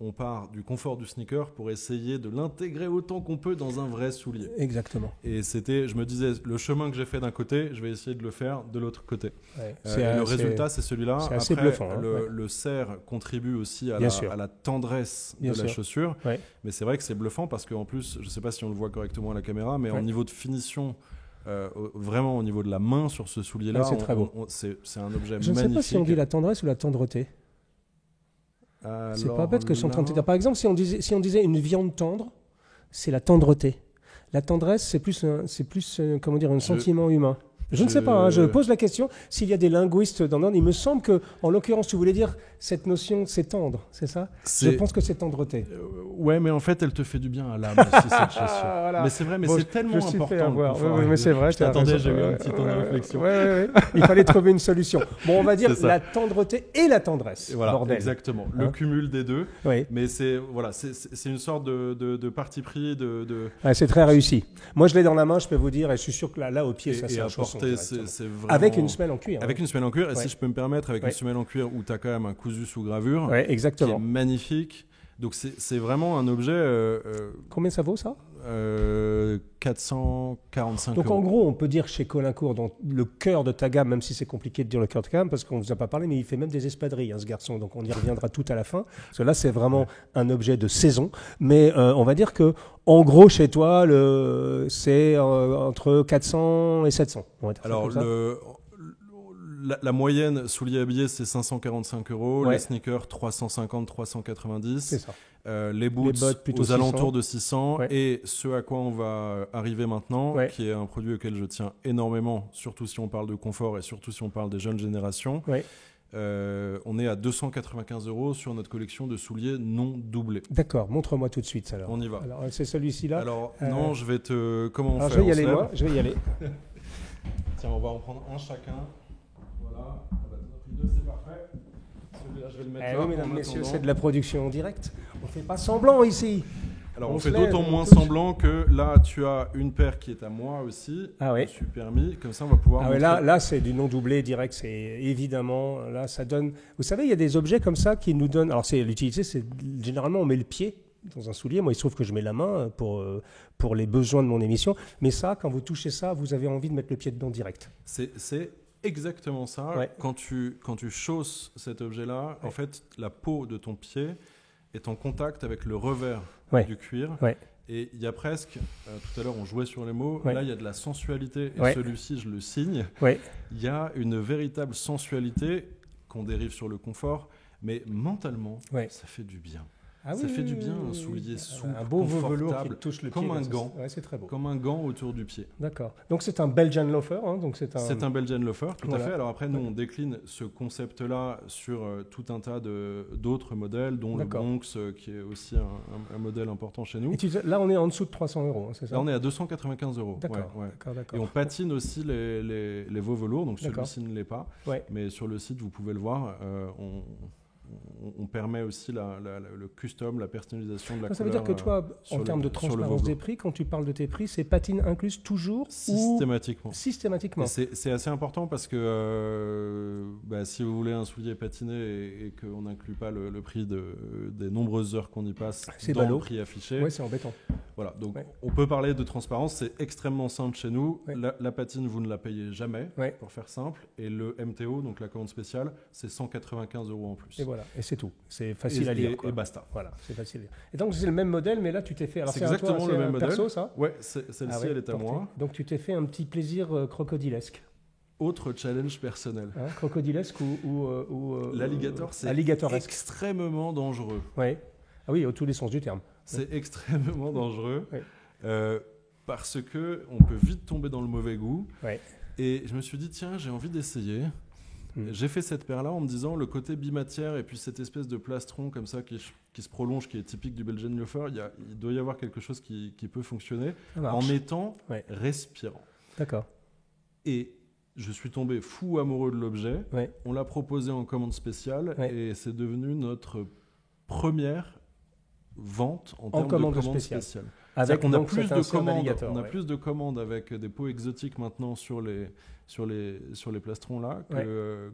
On part du confort du sneaker pour essayer de l'intégrer autant qu'on peut dans un vrai soulier. Exactement. Et je me disais, le chemin que j'ai fait d'un côté, je vais essayer de le faire de l'autre côté. Le résultat, c'est celui-là. C'est assez Après, bluffant. Le cerf contribue aussi à la tendresse de la chaussure. Mais c'est vrai que c'est bluffant parce qu'en plus, je ne sais pas si on le voit correctement à la caméra, mais en niveau de finition vraiment au niveau de la main sur ce soulier-là. C'est très beau. C'est un objet magnifique. Je ne sais pas si on dit la tendresse ou la tendreté. C'est pas bête que je suis en train de te dire. Par exemple, si on disait une viande tendre, c'est la tendreté. La tendresse, c'est plus comment dire, un sentiment humain. Je ne sais pas, hein, je pose la question. S'il y a des linguistes dans l'ordre, il me semble que, en l'occurrence, tu voulais dire cette notion, c'est tendre, c'est ça? Je pense que c'est tendreté. Ouais, mais en fait, elle te fait du bien à l'âme aussi, cette chaussure. Voilà. Mais c'est vrai, mais c'est tellement important. Oui, mais c'est vrai. Je t'attendais, j'ai eu un petit temps de réflexion. Il fallait trouver une solution. Bon, on va dire la tendreté et la tendresse. Voilà, bordel. exactement. Le cumul des deux. Oui. Mais c'est une sorte de parti pris. Ouais, c'est très réussi. Moi, je l'ai dans la main, je peux vous dire, et je suis sûr que là au pied, ça c'est un chausson. C'est vraiment... Avec une semelle en cuir. Avec une semelle en cuir, et si je peux me permettre, avec une semelle en cuir où tu as quand même un cousu sous gravure, qui est magnifique. Donc c'est vraiment un objet... Combien ça vaut ça 445 Donc euros. en gros, on peut dire chez Colincourt, dans le cœur de ta gamme, même si c'est compliqué de dire le cœur de ta gamme, parce qu'on ne vous a pas parlé, mais il fait même des espadrilles, hein, ce garçon. Donc on y reviendra tout à la fin. Parce que là, c'est vraiment un objet de saison. Mais on va dire que, en gros, chez toi, c'est entre 400 et 700. On va dire. Alors, la moyenne souliers habillés, c'est 545 euros. Les sneakers, 350-390. C'est ça. Les boots plutôt aux 600. alentours de 600. Et ce à quoi on va arriver maintenant, qui est un produit auquel je tiens énormément, surtout si on parle de confort et surtout si on parle des jeunes générations. On est à 295 euros sur notre collection de souliers non doublés. D'accord, montre-moi tout de suite alors. On y va. Alors, c'est celui-ci là. Alors non, je vais te... Comment on fait? Je vais y aller moi, je vais y aller. Tiens, on va en prendre un chacun. Voilà, c'est parfait. Celui-là, je vais le mettre là. Oui, mesdames, messieurs, c'est de la production en direct. On ne fait pas semblant ici. Alors, on fait d'autant moins semblant que là, tu as une paire qui est à moi aussi. Je me suis permis. Comme ça, on va pouvoir. Là, c'est du non doublé direct. C'est évidemment. Là, ça donne. Vous savez, il y a des objets comme ça qui nous donnent. Alors, l'utilité, c'est généralement, on met le pied dans un soulier. Moi, il se trouve que je mets la main pour les besoins de mon émission. Mais ça, quand vous touchez ça, vous avez envie de mettre le pied dedans direct. C'est exactement ça. Quand tu chausses cet objet-là, en fait, la peau de ton pied est en contact avec le revers du cuir. Et il y a presque, tout à l'heure on jouait sur les mots, là il y a de la sensualité, et celui-ci je le signe, il y a une véritable sensualité qu'on dérive sur le confort, mais mentalement, ça fait du bien. Ça fait du bien, un soulier souple, un beau velours qui confortable, touche le pied. comme un gant. C'est très beau. Comme un gant autour du pied. D'accord. Donc c'est un Belgian loafer. Donc c'est un Belgian loafer, tout à fait. Alors après, nous, on décline ce concept-là sur tout un tas d'autres modèles, dont le Bronx, qui est aussi un modèle important chez nous. Et là, on est en dessous de 300 euros, c'est ça? Là, on est à 295 euros. D'accord. Et on patine aussi les veaux velours, donc celui-ci ne l'est pas. Mais sur le site, vous pouvez le voir, on permet aussi le custom, la personnalisation de la couleur. Ça veut dire que toi, en termes de transparence des prix, quand tu parles de tes prix, c'est patine incluse toujours systématiquement. Systématiquement. C'est assez important parce que si vous voulez un soulier patiné et qu'on n'inclut pas le prix des nombreuses heures qu'on y passe dans le prix affiché. Oui, c'est embêtant. Voilà, donc on peut parler de transparence, c'est extrêmement simple chez nous. La patine, vous ne la payez jamais, pour faire simple. Et le MTO, donc la commande spéciale, c'est 195 euros en plus. Et voilà, et c'est tout. C'est facile à lire. Et basta. Voilà, c'est facile à lire. Et donc c'est le même modèle, mais là tu t'es fait. Alors c'est exactement le même modèle. Perso, ça? Ouais, celle-ci, elle est à moi. Donc tu t'es fait un petit plaisir crocodilesque. Autre challenge personnel. Crocodilesque ou l'alligator, c'est extrêmement dangereux. Oui. Ah oui, au tous les sens du terme. C'est extrêmement dangereux parce que on peut vite tomber dans le mauvais goût. Et je me suis dit tiens, j'ai envie d'essayer. J'ai fait cette paire-là en me disant le côté bimatière et puis cette espèce de plastron comme ça qui se prolonge, qui est typique du Belgian loafer, il doit y avoir quelque chose qui peut fonctionner en étant respirant. D'accord. Et je suis tombé fou amoureux de l'objet. On l'a proposé en commande spéciale et c'est devenu notre première vente en termes de commande spéciale. On a plus de commandes avec des peaux exotiques maintenant sur les plastrons là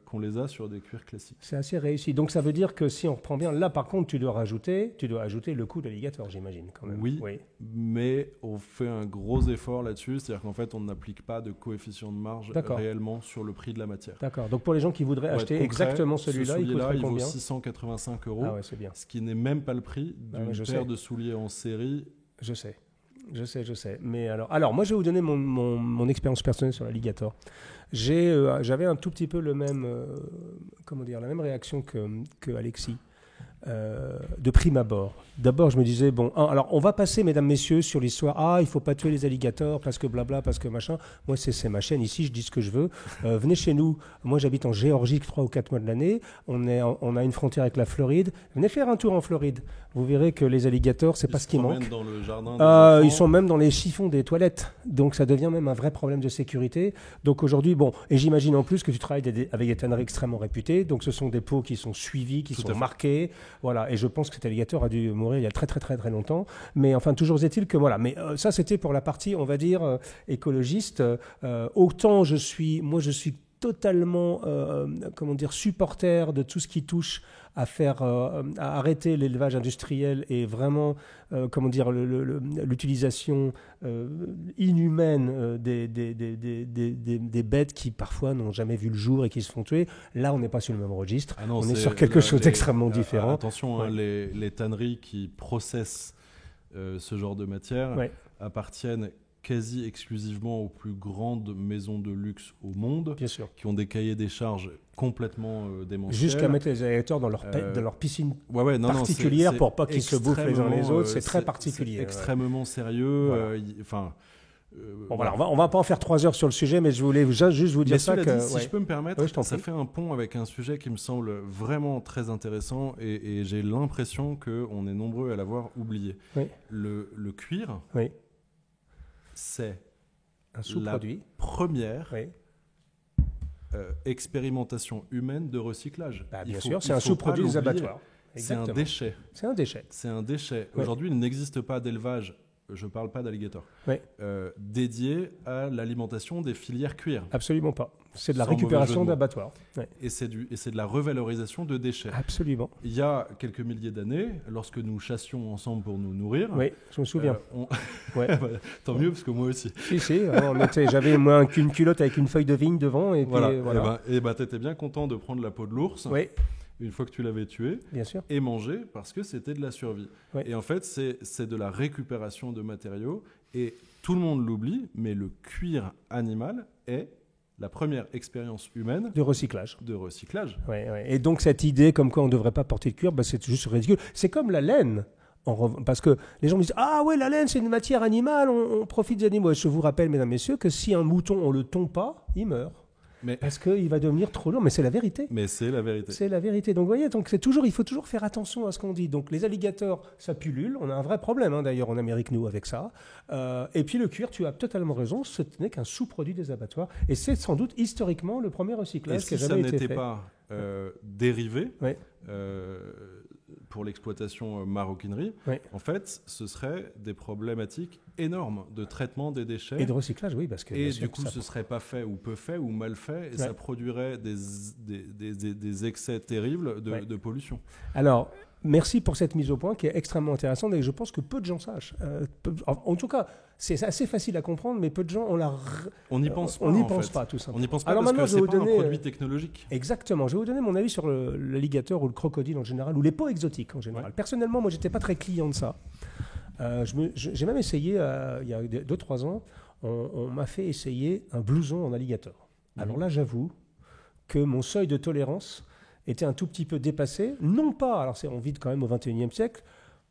qu'on les a sur des cuirs classiques. C'est assez réussi. Donc ça veut dire que si on reprend bien, là par contre tu dois ajouter le coût d'alligator, j'imagine quand même. Oui, mais on fait un gros effort là-dessus, c'est-à-dire qu'en fait on n'applique pas de coefficient de marge réellement sur le prix de la matière. D'accord. Donc pour les gens qui voudraient acheter exactement celui-là, il coûterait combien? Il vaut 685 euros, c'est bien. ce qui n'est même pas le prix d'une paire de souliers en série. Je sais. Je sais. Mais alors, moi, je vais vous donner mon expérience personnelle sur l'alligator. J'avais un tout petit peu la même réaction que Alexis. De prime abord. D'abord, je me disais, bon, alors on va passer, mesdames, messieurs, sur l'histoire. Il faut pas tuer les alligators parce que blabla, parce que machin. Moi, c'est ma chaîne ici, je dis ce que je veux. Venez chez nous. Moi, j'habite en Géorgie 3 ou 4 mois de l'année. On a une frontière avec la Floride. Venez faire un tour en Floride. Vous verrez que les alligators, c'est pas ce qui manque. Ils sont même dans le jardin. Ils sont même dans les chiffons des toilettes. Donc, ça devient même un vrai problème de sécurité. Donc, aujourd'hui, et j'imagine en plus que tu travailles avec des tanneries extrêmement réputées. Donc, ce sont des peaux qui sont suivies, qui sont marquées. Voilà. Et je pense que cet alligator a dû mourir il y a très, très, très, très longtemps. Mais enfin, toujours est-il que voilà. Mais ça, c'était pour la partie, on va dire, écologiste. Autant je suis totalement, supporter de tout ce qui touche à arrêter l'élevage industriel et vraiment, l'utilisation inhumaine des bêtes qui parfois n'ont jamais vu le jour et qui se font tuer. Là, on n'est pas sur le même registre. On est sur quelque chose d'extrêmement différent. Attention, les tanneries qui processent ce genre de matière appartiennent quasi exclusivement aux plus grandes maisons de luxe au monde, bien sûr, qui ont des cahiers des charges complètement démentiels. Jusqu'à mettre les alligators dans leur piscine particulière pour pas qu'ils se bouffent les uns les autres. C'est très particulier. C'est extrêmement sérieux. Voilà. Voilà, on va pas en faire 3 heures sur le sujet, mais je voulais juste vous dire ça. Si je peux me permettre, ça fait un pont avec un sujet qui me semble vraiment très intéressant et j'ai l'impression qu'on est nombreux à l'avoir oublié. Oui. Le cuir, c'est un sous-produit. La première expérimentation humaine de recyclage. Bien sûr, c'est un sous-produit des abattoirs. C'est un déchet. C'est un déchet. Aujourd'hui, il n'existe pas d'élevage, je ne parle pas d'alligator, dédié à l'alimentation des filières cuir. Absolument pas. C'est de la récupération d'abattoirs. Et c'est de la revalorisation de déchets. Absolument. Il y a quelques milliers d'années, lorsque nous chassions ensemble pour nous nourrir... Oui, je me souviens. Tant mieux, parce que moi aussi. Si, j'avais une culotte avec une feuille de vigne devant. Et puis, voilà. Et tu étais bien content de prendre la peau de l'ours. Oui. Une fois que tu l'avais tué, bien sûr, et manger parce que c'était de la survie. Et en fait, c'est de la récupération de matériaux et tout le monde l'oublie, mais le cuir animal est la première expérience humaine de recyclage. Et donc cette idée comme quoi on ne devrait pas porter de cuir, c'est juste ridicule. C'est comme la laine. Parce que les gens me disent « Ah ouais, la laine, c'est une matière animale, on profite des animaux. » Je vous rappelle, mesdames, messieurs, que si un mouton, on ne le tond pas, il meurt. Parce qu'il va devenir trop lourd. Mais c'est la vérité. C'est la vérité. Donc, vous voyez, il faut toujours faire attention à ce qu'on dit. Donc, les alligators, ça pullule. On a un vrai problème, d'ailleurs, en Amérique, nous, avec ça. Et puis, le cuir, tu as totalement raison, ce n'est qu'un sous-produit des abattoirs. Et c'est sans doute, historiquement, le premier recyclage qui a jamais été fait. Et si ça n'était pas dérivé pour l'exploitation maroquinerie, en fait, ce serait des problématiques énormes de traitement des déchets. Et de recyclage, oui. Parce que, et du coup, ce ne serait pas fait ou peu fait ou mal fait, et ça produirait des excès terribles de pollution. Alors, merci pour cette mise au point qui est extrêmement intéressante et je pense que peu de gens sachent. En tout cas, c'est assez facile à comprendre, mais peu de gens on n'y pense pas. On n'y pense pas, tout simplement. On n'y pense pas parce que c'est pas un produit technologique. Exactement. Je vais vous donner mon avis sur l'alligator ou le crocodile en général, ou les peaux exotiques en général. Personnellement, moi, j'étais pas très client de ça. J'ai même essayé, il y a 2-3 ans, on m'a fait essayer un blouson en alligator. Alors là, j'avoue que mon seuil de tolérance était un tout petit peu dépassé. Non pas, alors on vit quand même au XXIe siècle,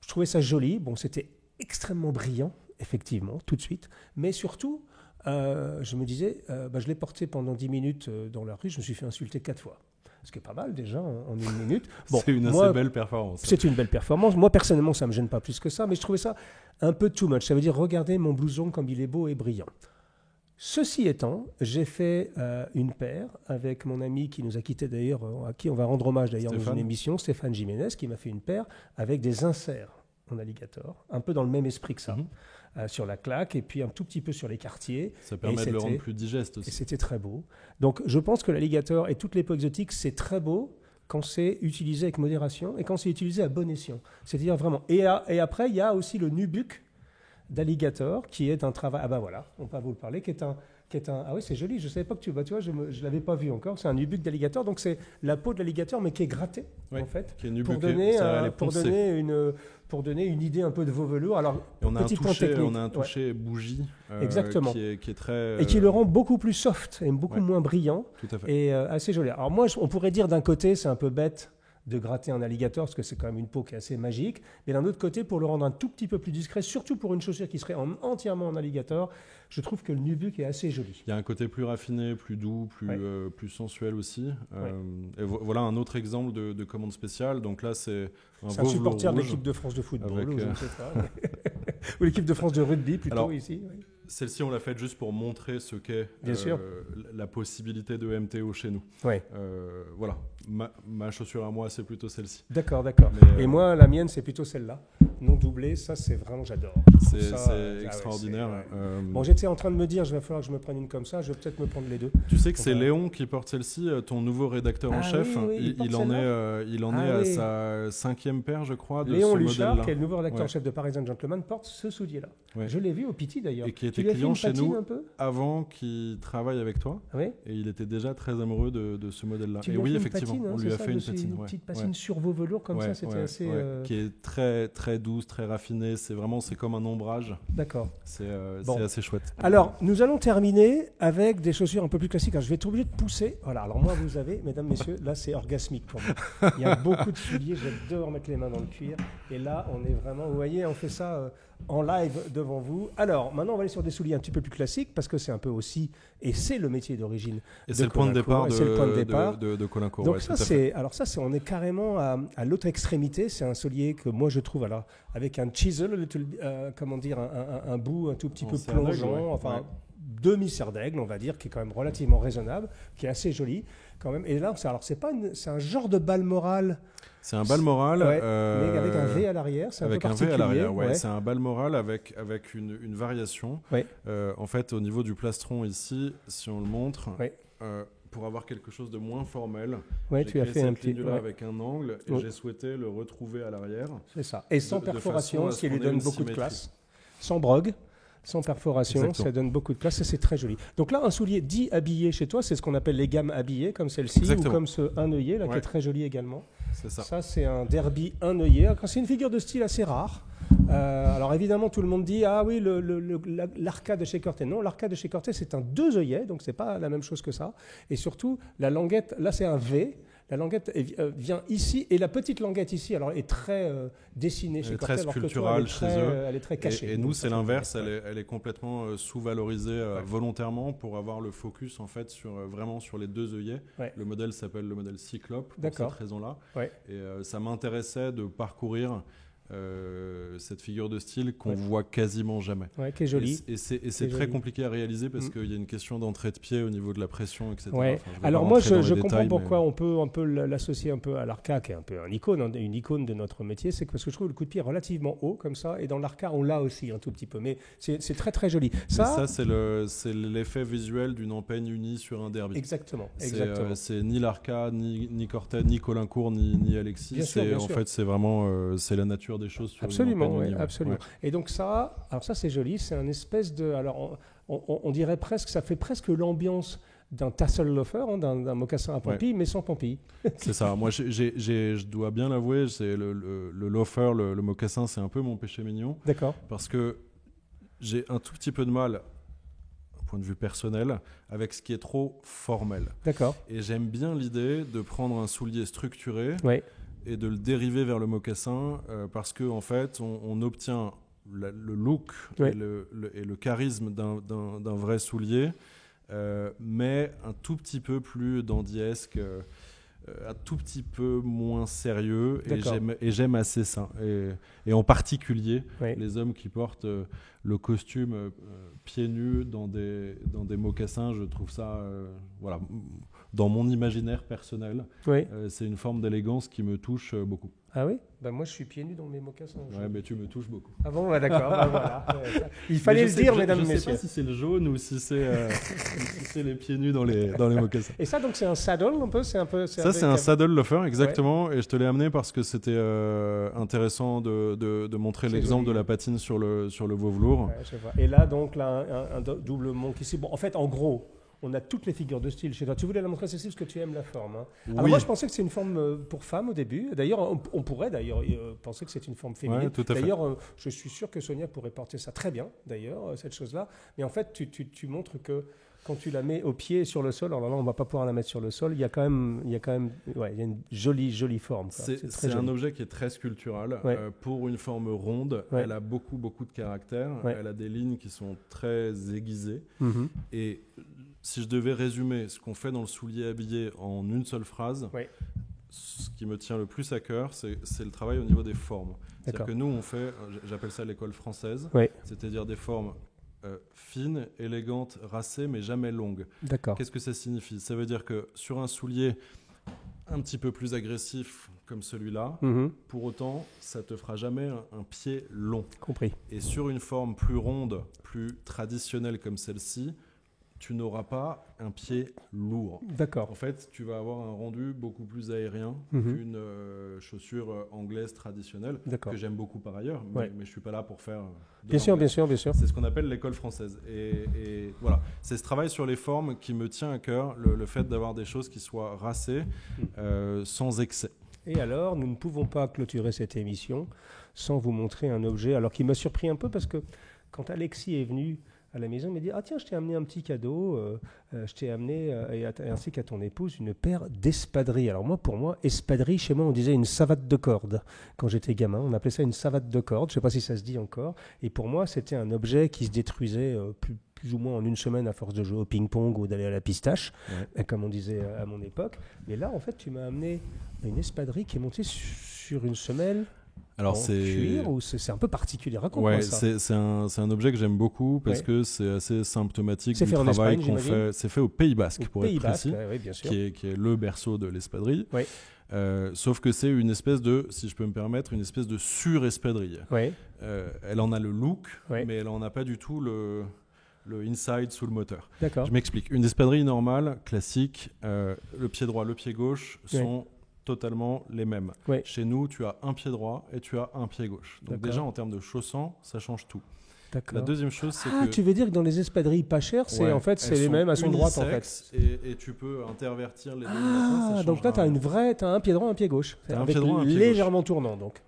je trouvais ça joli, c'était extrêmement brillant, effectivement, tout de suite, mais surtout, je me disais, je l'ai porté pendant 10 minutes dans la rue, je me suis fait insulter 4 fois. Ce qui est pas mal déjà en 1 minute. C'est une assez belle performance. C'est une belle performance. Moi, personnellement, ça ne me gêne pas plus que ça, mais je trouvais ça un peu too much. Ça veut dire, regardez mon blouson comme il est beau et brillant. Ceci étant, j'ai fait une paire avec mon ami qui nous a quittés d'ailleurs, à qui on va rendre hommage d'ailleurs dans une émission, Stéphane Jiménez, qui m'a fait une paire avec des inserts en alligator, un peu dans le même esprit que ça, sur la claque et puis un tout petit peu sur les quartiers. Ça permet de le rendre plus digeste aussi. Et c'était très beau. Donc je pense que l'alligator et toutes les peaux exotiques, c'est très beau quand c'est utilisé avec modération et quand c'est utilisé à bon escient. C'est-à-dire vraiment. Et après, il y a aussi le nubuck. d'alligator, qui est un travail... Ah ben voilà, on peut vous le parler, qui est un... Ah oui, c'est joli, je ne savais pas que tu vois, je ne l'avais pas vu encore, c'est un nubuck d'alligator, donc c'est la peau de l'alligator, mais qui est grattée, en fait, qui est pour donner une idée un peu de veau velours. Alors, on a un toucher bougie exactement. Qui est très... Et qui le rend beaucoup plus soft et beaucoup moins brillant. Tout à fait. Et assez joli. Alors moi, on pourrait dire d'un côté, c'est un peu bête de gratter un alligator, parce que c'est quand même une peau qui est assez magique. Mais d'un autre côté, pour le rendre un tout petit peu plus discret, surtout pour une chaussure qui serait entièrement en alligator, je trouve que le nubuck est assez joli. Il y a un côté plus raffiné, plus doux, plus sensuel aussi. Et voilà un autre exemple de commande spéciale. Donc là, c'est un supporter de l'équipe de France de football, ou je ne sais pas. Ou l'équipe de France de rugby, plutôt. Alors, ici. Celle-ci, on l'a faite juste pour montrer ce qu'est la possibilité de MTO chez nous. Voilà, ma chaussure à moi, c'est plutôt celle-ci. D'accord. Et moi, la mienne, c'est plutôt celle-là. Non doublée, ça, c'est vraiment, j'adore. C'est extraordinaire. Bon, j'étais en train de me dire, il va falloir que je me prenne une comme ça, je vais peut-être me prendre les deux. Tu sais que c'est Léon qui porte celle-ci, ton nouveau rédacteur en chef. Il en est à sa 5e paire, je crois, de Léon ce Luchard, modèle-là. qui est le nouveau rédacteur en chef de Parisian Gentleman, porte ce soulier-là. Je l'ai vu au Pity d'ailleurs. Et qui était client chez nous avant qu'il travaille avec toi. Et il était déjà très amoureux de ce modèle-là. Et oui, effectivement, on lui a fait une patine. Une petite patine sur veau velours comme ça, c'était assez... Qui est très, très douce, très raffinée. C'est comme un ombrage. D'accord. C'est assez chouette. Alors, nous allons terminer avec des chaussures un peu plus classiques. Alors, je vais être obligé de pousser. Voilà, alors moi, vous avez, mesdames, messieurs, là, c'est orgasmique pour moi. Il y a beaucoup de souliers, j'adore mettre les mains dans le cuir. Et là, on est vraiment, vous voyez, on fait ça en live devant vous. Alors, maintenant, on va aller sur des souliers un petit peu plus classiques parce que c'est un peu aussi, et c'est le métier d'origine. Et c'est le point de départ de Colincourt. Donc on est carrément à l'autre extrémité. C'est un soulier que moi je trouve, alors, avec un chisel, un bout un tout petit peu plongeant, demi-serre d'aigle, on va dire, qui est quand même relativement raisonnable, qui est assez joli quand même. Et là, c'est un genre de Balmoral. C'est un Balmoral, mais avec un V à l'arrière. C'est avec un V à l'arrière, c'est un Balmoral avec une variation. En fait, au niveau du plastron ici, si on le montre, pour avoir quelque chose de moins formel, j'ai créé cette ligne-là avec un angle et j'ai souhaité le retrouver à l'arrière. C'est ça. Et sans perforation, ce qui lui donne beaucoup de classe. Sans brogue. Sans perforation, ça donne beaucoup de classe et c'est très joli. Donc là, un soulier dit habillé chez toi, c'est ce qu'on appelle les gammes habillées, comme celle-ci, ou comme ce un œillet, là, qui est très joli également. C'est ça. Ça, c'est un derby un œillet. C'est une figure de style assez rare. Alors évidemment, tout le monde dit ah oui, l'arcade de chez Corté. Non, l'arcade de chez Corté, c'est un deux œillets, donc c'est pas la même chose que ça. Et surtout, la languette, là, c'est un V. La languette vient ici et la petite languette ici, alors est très dessinée chez Corté. Elle est très sculpturale chez eux. Elle est très cachée. Et nous, c'est l'inverse. Elle est complètement sous-valorisée volontairement pour avoir le focus en fait vraiment sur les deux œillets. Le modèle s'appelle le modèle Cyclope pour cette raison-là. Et ça m'intéressait de parcourir cette figure de style qu'on voit quasiment jamais. Qui est jolie. Et c'est très compliqué à réaliser parce qu'il y a une question d'entrée de pied au niveau de la pression, etc. Alors moi, je comprends pourquoi on peut un peu l'associer un peu à l'arca, qui est un peu une icône de notre métier. C'est parce que je trouve le coup de pied relativement haut comme ça, et dans l'arca, on l'a aussi un tout petit peu. Mais c'est très très joli. Ça, c'est l'effet visuel d'une empeigne unie sur un derby. Exactement. C'est ni l'arca, ni Cortet, ni Colincourt, ni Alexis. En fait, c'est vraiment c'est la nature des choses. Sur absolument. Et donc ça c'est joli, c'est un espèce de, alors on dirait presque, ça fait presque l'ambiance d'un tassel loafer, d'un mocassin à pampilles, mais sans pampilles. C'est ça. Moi, je dois bien l'avouer, c'est le loafer, le mocassin, c'est un peu mon péché mignon. D'accord. Parce que j'ai un tout petit peu de mal, point de vue personnel, avec ce qui est trop formel. D'accord. Et j'aime bien l'idée de prendre un soulier structuré et de le dériver vers le mocassin parce que en fait on obtient le look et le charisme d'un vrai soulier, mais un tout petit peu plus dandiesque, un tout petit peu moins sérieux, et j'aime assez ça. Et en particulier les hommes qui portent le costume pieds nus dans des mocassins, je trouve ça dans mon imaginaire personnel, c'est une forme d'élégance qui me touche beaucoup. Ah oui? Moi, je suis pieds nus dans mes mocassins. Ouais, mais tu me touches beaucoup. Ah bon, d'accord. Voilà. Il fallait le dire, mesdames et messieurs. Je ne sais pas si c'est le jaune ou si c'est les pieds nus dans les mocassins. Et ça, donc, c'est un saddle un peu? Ça, c'est un saddle loafer, exactement. Ouais. Et je te l'ai amené parce que c'était intéressant de montrer l'exemple de la patine sur le veau velours. Ouais, je vois. Et là, donc, un double monk ici. Bon, en fait, en gros... On a toutes les figures de style chez toi. Tu voulais la montrer, Cécile, parce que tu aimes la forme. Hein. Oui. Alors moi, je pensais que c'est une forme pour femme au début. D'ailleurs, on pourrait penser que c'est une forme féminine. Ouais, d'ailleurs, je suis sûr que Sonia pourrait porter ça très bien, d'ailleurs, cette chose-là. Mais en fait, tu montres que quand tu la mets au pied sur le sol, alors là, on ne va pas pouvoir la mettre sur le sol, il y a une jolie forme. C'est un objet qui est très sculptural. Ouais. Pour une forme ronde, elle a beaucoup de caractère. Ouais. Elle a des lignes qui sont très aiguisées. Mm-hmm. Et si je devais résumer ce qu'on fait dans le soulier habillé en une seule phrase, ce qui me tient le plus à cœur, c'est le travail au niveau des formes. C'est-à-dire que nous, on fait, j'appelle ça l'école française, c'est-à-dire des formes fines, élégantes, racées, mais jamais longues. D'accord. Qu'est-ce que ça signifie? Ça veut dire que sur un soulier un petit peu plus agressif comme celui-là, pour autant, ça te fera jamais un pied long. Compris. Et sur une forme plus ronde, plus traditionnelle comme celle-ci, tu n'auras pas un pied lourd. D'accord. En fait, tu vas avoir un rendu beaucoup plus aérien qu'une chaussure anglaise traditionnelle, que j'aime beaucoup par ailleurs, mais je ne suis pas là pour faire... Bien sûr. C'est ce qu'on appelle l'école française. Et voilà, c'est ce travail sur les formes qui me tient à cœur, le fait d'avoir des choses qui soient racées, sans excès. Et alors, nous ne pouvons pas clôturer cette émission sans vous montrer un objet, alors qui m'a surpris un peu parce que quand Alexis est venu à la maison, il m'a dit « Ah tiens, je t'ai amené un petit cadeau, je t'ai amené, ainsi qu'à ton épouse, une paire d'espadrilles. » Alors pour moi, espadrille, chez moi, on disait une savate de corde. Quand j'étais gamin, on appelait ça une savate de corde, je ne sais pas si ça se dit encore. Et pour moi, c'était un objet qui se détruisait plus ou moins en une semaine à force de jouer au ping-pong ou d'aller à la pistache, comme on disait à mon époque. Mais là, en fait, tu m'as amené une espadrille qui est montée sur une semelle. Alors cuir ou c'est un peu particulier. Raconte-moi ça. C'est un objet que j'aime beaucoup parce que c'est assez symptomatique du travail qu'on fait. C'est fait au Pays Basque, pour être précis, bien sûr. qui est le berceau de l'espadrille. Sauf que c'est une espèce de, si je peux me permettre, une espèce de sur-espadrille. Elle en a le look, mais elle en a pas du tout le inside sous le moteur. D'accord. Je m'explique. Une espadrille normale, classique, le pied droit, le pied gauche sont totalement les mêmes. Chez nous, tu as un pied droit et tu as un pied gauche. Donc déjà, en termes de chaussants, ça change tout. La deuxième chose, c'est que... tu veux dire que dans les espadrilles pas chères, c'est les mêmes, elles sont droites en fait. Et tu peux intervertir les deux. Donc là, tu as un pied droit, un pied gauche. Avec légèrement tournant, donc.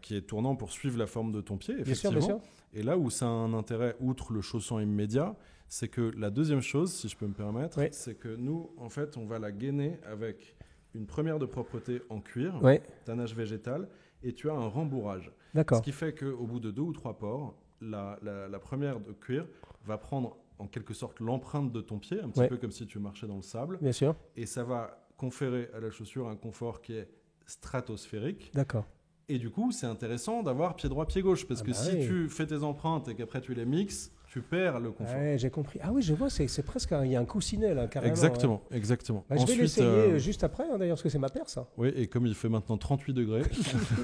Qui est tournant pour suivre la forme de ton pied, effectivement. Bien sûr. Et là où ça a un intérêt, outre le chausson immédiat, c'est que la deuxième chose, si je peux me permettre, c'est que nous, en fait, on va la gainer avec une première de propreté en cuir, tannage végétal, et tu as un rembourrage. D'accord. Ce qui fait qu'au bout de 2 ou 3 pores, la première de cuir va prendre en quelque sorte l'empreinte de ton pied, un petit peu comme si tu marchais dans le sable. Bien sûr. Et ça va conférer à la chaussure un confort qui est stratosphérique. D'accord. Et du coup, c'est intéressant d'avoir pied droit, pied gauche, parce que si tu fais tes empreintes et qu'après tu les mixes, tu perds le confort. J'ai compris. Ah oui, je vois, c'est presque il y a un coussinet là, carrément. Exactement. Je vais l'essayer juste après, d'ailleurs, parce que c'est ma paire, ça. Oui, et comme il fait maintenant 38 degrés,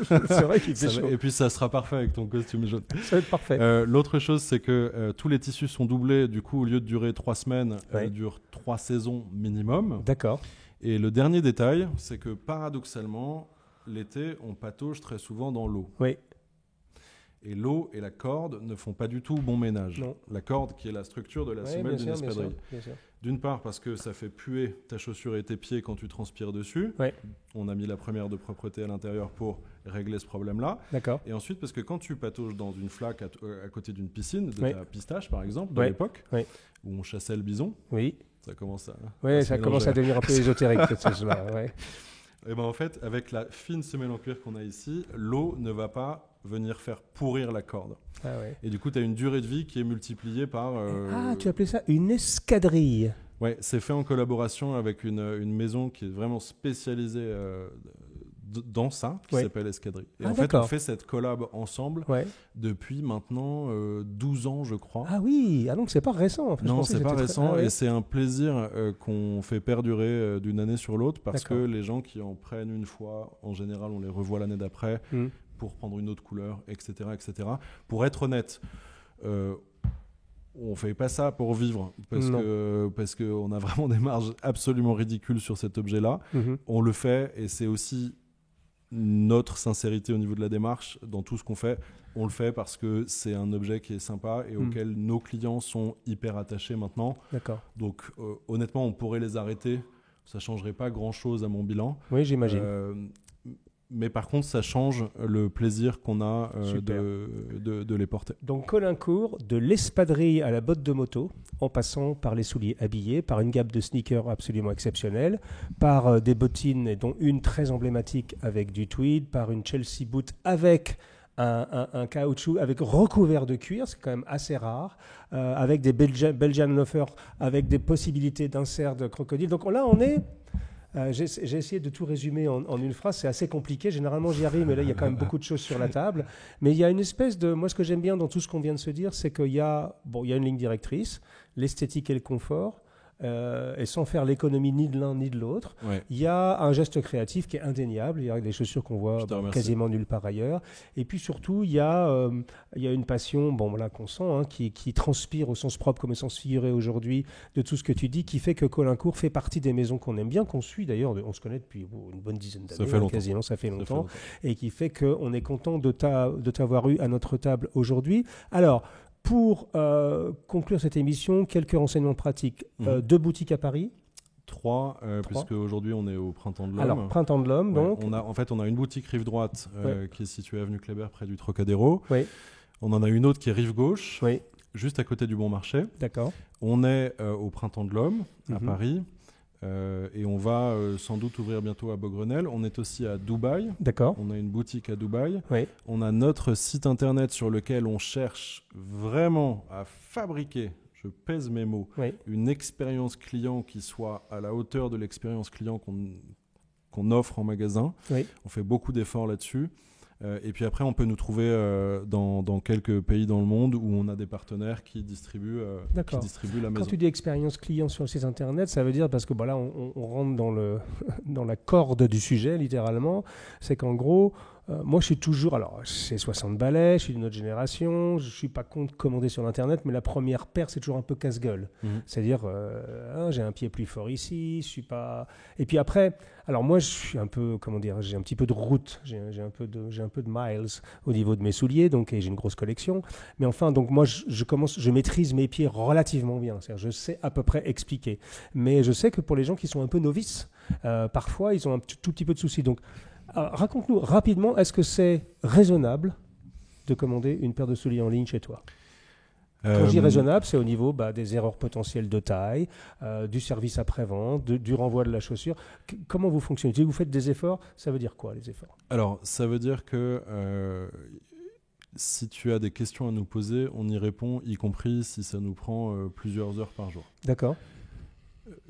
c'est vrai qu'il fait chaud. Et puis ça sera parfait avec ton costume jaune. Ça va être parfait. L'autre chose, c'est que tous les tissus sont doublés. Du coup, au lieu de durer 3 semaines, ils durent 3 saisons minimum. D'accord. Et le dernier détail, c'est que paradoxalement, l'été, on patauge très souvent dans l'eau. Oui. Et l'eau et la corde ne font pas du tout bon ménage. Non. La corde qui est la structure de la semelle d'une espadrille. D'une part parce que ça fait puer ta chaussure et tes pieds quand tu transpires dessus. On a mis la première de propreté à l'intérieur pour régler ce problème-là. D'accord. Et ensuite parce que quand tu patauges dans une flaque à côté d'une piscine, de ta pistache par exemple, de l'époque, où on chassait le bison, ça commence à devenir un peu ésotérique cette chose-là. Et ben en fait, avec la fine semelle en cuir qu'on a ici, l'eau ne va pas venir faire pourrir la corde. Et du coup, tu as une durée de vie qui est multipliée par... tu appelais ça une escadrille. Ouais, c'est fait en collaboration avec une maison qui est vraiment spécialisée dans ça, qui s'appelle Escadrille. Et en fait, on fait cette collab ensemble depuis maintenant 12 ans, je crois. Ah oui, donc c'est pas récent. En fait. Non, c'est pas récent, et c'est un plaisir qu'on fait perdurer d'une année sur l'autre, parce que les gens qui en prennent une fois, en général, on les revoit l'année d'après pour prendre une autre couleur, etc., etc. Pour être honnête, on fait pas ça pour vivre, parce qu'on a vraiment des marges absolument ridicules sur cet objet-là. On le fait, et c'est aussi notre sincérité au niveau de la démarche dans tout ce qu'on fait. On le fait parce que c'est un objet qui est sympa et auquel nos clients sont hyper attachés maintenant. D'accord. Donc honnêtement, on pourrait les arrêter, ça changerait pas grand-chose à mon bilan. Oui, j'imagine. Mais par contre, ça change le plaisir qu'on a de les porter. Donc Colincourt, de l'espadrille à la botte de moto, en passant par les souliers habillés, par une gamme de sneakers absolument exceptionnelle, par des bottines, dont une très emblématique avec du tweed, par une Chelsea boot avec un caoutchouc avec recouvert de cuir, c'est quand même assez rare, avec des Belgian loafers, avec des possibilités d'insert de crocodile. Donc là, on est... j'ai essayé de tout résumer en une phrase, c'est assez compliqué, généralement j'y arrive, mais là il y a quand même beaucoup de choses sur la table. Mais il y a une espèce de... Moi ce que j'aime bien dans tout ce qu'on vient de se dire, c'est qu'il y a une ligne directrice, l'esthétique et le confort, et sans faire l'économie ni de l'un ni de l'autre. Il y a un geste créatif qui est indéniable, il y a des chaussures qu'on voit quasiment nulle part ailleurs. Et puis surtout, il y a une passion qu'on sent, qui transpire au sens propre comme au sens figuré aujourd'hui de tout ce que tu dis, qui fait que Colincourt fait partie des maisons qu'on aime bien, qu'on suit d'ailleurs, on se connaît depuis une bonne dizaine d'années, quasiment, ça fait longtemps, et qui fait qu'on est content de t'avoir eu à notre table aujourd'hui. Alors, pour conclure cette émission, quelques renseignements pratiques. 2 boutiques à Paris. 3, puisque aujourd'hui on est au Printemps de l'Homme. Alors, Printemps de l'Homme, donc. On a une boutique rive droite qui est située avenue Kléber près du Trocadéro. Oui. On en a une autre qui est rive gauche, juste à côté du Bon Marché. D'accord. On est au Printemps de l'Homme à Paris. Et on va sans doute ouvrir bientôt à Beaugrenelle. On est aussi à Dubaï. D'accord. On a une boutique à Dubaï. Oui. On a notre site internet sur lequel on cherche vraiment à fabriquer, je pèse mes mots, une expérience client qui soit à la hauteur de l'expérience client qu'on offre en magasin. On fait beaucoup d'efforts là-dessus. Et puis après, on peut nous trouver dans quelques pays dans le monde où on a des partenaires qui distribuent la maison. Quand tu dis expérience client sur le site internet, ça veut dire, parce que là, on rentre dans la corde du sujet, littéralement, c'est qu'en gros, moi, je suis toujours... Alors, j'ai 60 balais, je suis d'une autre génération, je ne suis pas contre commander sur l'Internet, mais la première paire, c'est toujours un peu casse-gueule. C'est-à-dire, j'ai un pied plus fort ici, je suis pas... Et puis après, alors moi, je suis un peu, j'ai un petit peu de route, j'ai un peu de miles au niveau de mes souliers, donc, et j'ai une grosse collection. Mais enfin, donc moi, je maîtrise mes pieds relativement bien. C'est-à-dire, je sais à peu près expliquer. Mais je sais que pour les gens qui sont un peu novices, parfois, ils ont un tout petit peu de soucis. Donc, raconte-nous rapidement, est-ce que c'est raisonnable de commander une paire de souliers en ligne chez toi ? Quand je dis raisonnable, c'est au niveau des erreurs potentielles de taille, du service après-vente, du renvoi de la chaussure. Comment vous fonctionnez ? Si vous faites des efforts, ça veut dire quoi, les efforts ? Alors, ça veut dire que si tu as des questions à nous poser, on y répond, y compris si ça nous prend plusieurs heures par jour. D'accord.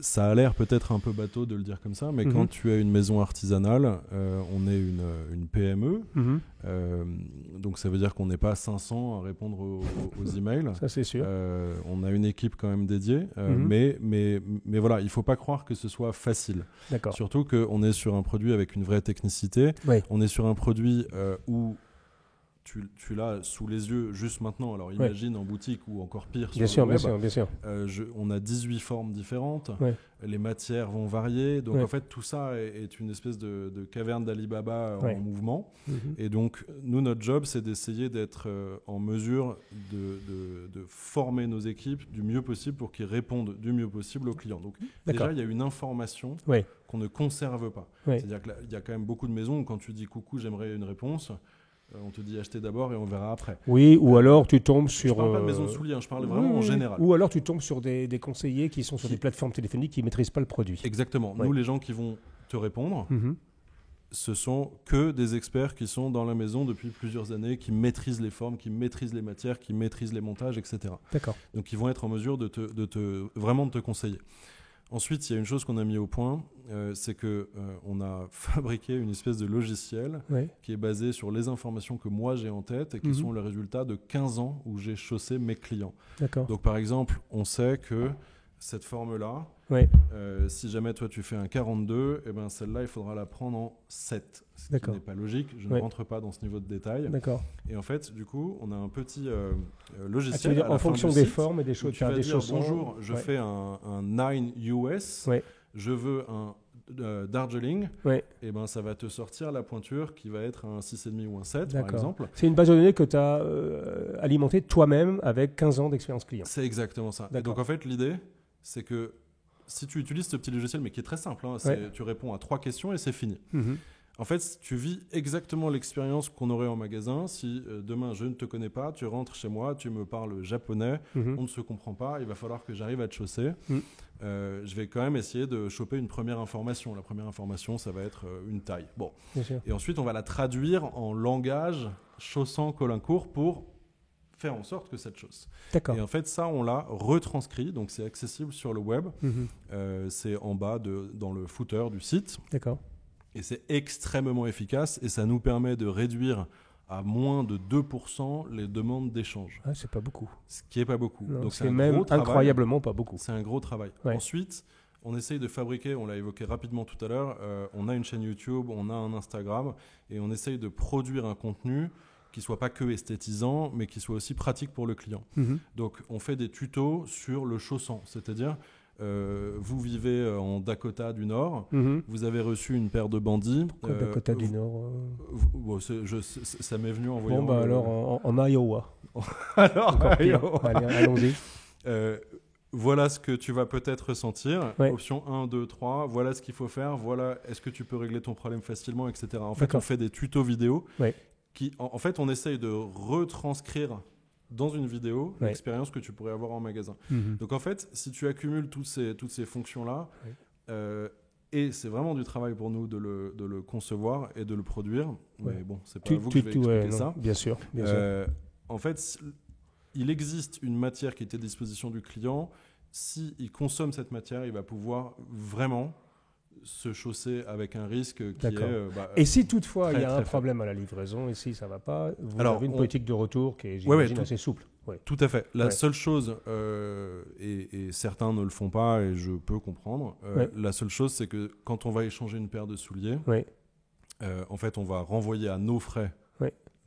Ça a l'air peut-être un peu bateau de le dire comme ça, mais quand tu as une maison artisanale, on est une PME, donc ça veut dire qu'on n'est pas 500 à répondre aux emails. Ça, c'est sûr. On a une équipe quand même dédiée, mais voilà, il ne faut pas croire que ce soit facile. D'accord. Surtout qu'on est sur un produit avec une vraie technicité. Oui. On est sur un produit où tu l'as sous les yeux juste maintenant. Alors imagine en boutique ou encore pire sur le web. Bien sûr. On a 18 formes différentes. Ouais. Les matières vont varier. Donc en fait, tout ça est une espèce de caverne d'Alibaba en mouvement. Et donc, nous, notre job, c'est d'essayer d'être en mesure de former nos équipes du mieux possible pour qu'ils répondent du mieux possible aux clients. Donc déjà, il y a une information qu'on ne conserve pas. C'est-à-dire qu'il y a quand même beaucoup de maisons où quand tu dis « coucou, j'aimerais une réponse », on te dit acheter d'abord et on verra après. Oui, ou alors tu tombes sur... Je parle pas de maison de souliers, je parle vraiment en général. Ou alors tu tombes sur des conseillers qui sont sur des plateformes téléphoniques qui ne maîtrisent pas le produit. Exactement. Nous, les gens qui vont te répondre, ce sont que des experts qui sont dans la maison depuis plusieurs années, qui maîtrisent les formes, qui maîtrisent les matières, qui maîtrisent les montages, etc. D'accord. Donc ils vont être en mesure vraiment de te conseiller. Ensuite, il y a une chose qu'on a mis au point, c'est que on a fabriqué une espèce de logiciel qui est basé sur les informations que moi j'ai en tête et qui sont le résultat de 15 ans où j'ai chaussé mes clients. D'accord. Donc par exemple, on sait que cette forme-là, si jamais toi tu fais un 42, eh ben celle-là il faudra la prendre en 7. Ce qui n'est pas logique, je ne rentre pas dans ce niveau de détail. D'accord. Et en fait, du coup, on a un petit logiciel. En fonction des formes et des choses. Tu vas dire bonjour, je fais un 9 US, je veux un Darjeeling, et ben ça va te sortir la pointure qui va être un 6,5 ou un 7 par exemple. C'est une base de données que tu as alimentée toi-même avec 15 ans d'expérience client. C'est exactement ça. Et donc en fait l'idée c'est que si tu utilises ce petit logiciel mais qui est très simple, tu réponds à 3 questions et c'est fini. En fait, tu vis exactement l'expérience qu'on aurait en magasin. Si demain, je ne te connais pas, tu rentres chez moi, tu me parles japonais, on ne se comprend pas, il va falloir que j'arrive à te chausser. Je vais quand même essayer de choper une première information. La première information, ça va être une taille. Bon. Et ensuite, on va la traduire en langage chaussant Colincourt pour faire en sorte que ça te chausse. D'accord. Et en fait, ça, on l'a retranscrit, donc c'est accessible sur le web. C'est en bas, dans le footer du site. D'accord. Et c'est extrêmement efficace et ça nous permet de réduire à moins de 2% les demandes d'échange. Ah, c'est pas beaucoup. Ce qui n'est pas beaucoup. Non, donc c'est même incroyablement pas beaucoup. C'est un gros travail. Ensuite, on essaye de fabriquer, on l'a évoqué rapidement tout à l'heure, on a une chaîne YouTube, on a un Instagram et on essaye de produire un contenu qui soit pas que esthétisant, mais qui soit aussi pratique pour le client. Donc, on fait des tutos sur le chaussant, c'est-à-dire vous vivez en Dakota du Nord, vous avez reçu une paire de bandits. Pourquoi Dakota du Nord ça m'est venu en voyant... Bon, bah alors en Iowa. Alors, Iowa. Allez, allons-y. Voilà ce que tu vas peut-être ressentir. Option 1, 2, 3. Voilà ce qu'il faut faire. Voilà, est-ce que tu peux régler ton problème facilement, etc. En fait, on fait des tutos vidéo qui, en fait, on essaye de retranscrire dans une vidéo l'expérience que tu pourrais avoir en magasin. Donc en fait, si tu accumules toutes ces fonctions-là, et c'est vraiment du travail pour nous de le concevoir et de le produire, mais bon, c'est pas vous que je vais expliquer ça. Bien sûr. En fait, il existe une matière qui est à disposition du client. S'il consomme cette matière, il va pouvoir vraiment se chausser avec un risque qui est... et si toutefois il y a un problème à la livraison, et si ça ne va pas, vous avez une politique de retour qui est, j'imagine, assez souple. Tout à fait. La seule chose, et certains ne le font pas, et je peux comprendre, la seule chose, c'est que quand on va échanger une paire de souliers, en fait, on va renvoyer à nos frais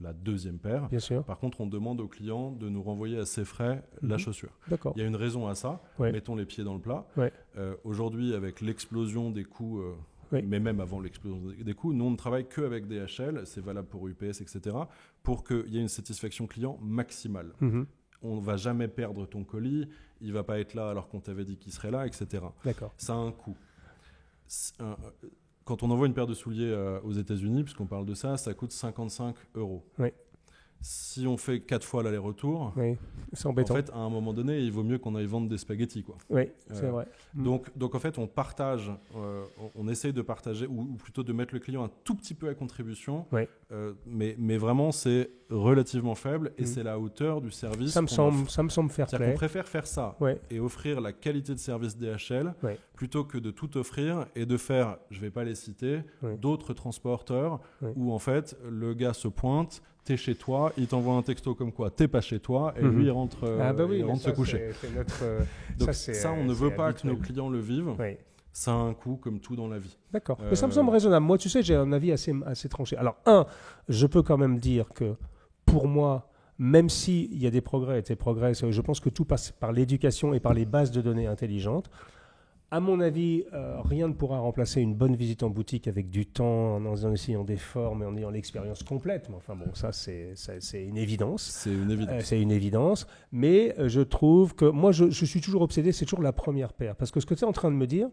la deuxième paire. Bien sûr. Par contre, on demande au client de nous renvoyer à ses frais la chaussure. D'accord. Il y a une raison à ça. Mettons les pieds dans le plat. Aujourd'hui, avec l'explosion des coûts, mais même avant l'explosion des coûts, nous, on ne travaille qu'avec DHL. C'est valable pour UPS, etc. Pour qu'il y ait une satisfaction client maximale. On ne va jamais perdre ton colis. Il ne va pas être là alors qu'on t'avait dit qu'il serait là, etc. D'accord. Ça a un coût. Quand on envoie une paire de souliers aux États-Unis, puisqu'on parle de ça, ça coûte 55 €. Si on fait 4 fois l'aller-retour, c'est embêtant. En fait, à un moment donné, il vaut mieux qu'on aille vendre des spaghettis, quoi. C'est vrai. Donc en fait, on partage, on essaye de partager, ou plutôt de mettre le client un tout petit peu à contribution, mais vraiment, c'est relativement faible et c'est la hauteur du service. Ça me semble faire clair. On préfère faire ça et offrir la qualité de service DHL plutôt que de tout offrir et de faire, je ne vais pas les citer, d'autres transporteurs où en fait, le gars se pointe, t'es chez toi, il t'envoie un texto comme quoi t'es pas chez toi et lui il rentre, se coucher. Donc ça, on ne veut pas que nos clients le vivent. Ça a un coût comme tout dans la vie. D'accord. Mais ça me semble raisonnable. Moi, tu sais, j'ai un avis assez tranché. Alors, je peux quand même dire que pour moi, même s'il y a des progrès, je pense que tout passe par l'éducation et par les bases de données intelligentes. À mon avis, rien ne pourra remplacer une bonne visite en boutique avec du temps, en essayant des formes et en ayant l'expérience complète. Mais enfin bon, ça c'est une évidence. C'est une évidence. Mais je trouve que moi, je suis toujours obsédé, c'est toujours la première paire. Parce que ce que tu es en train de me dire,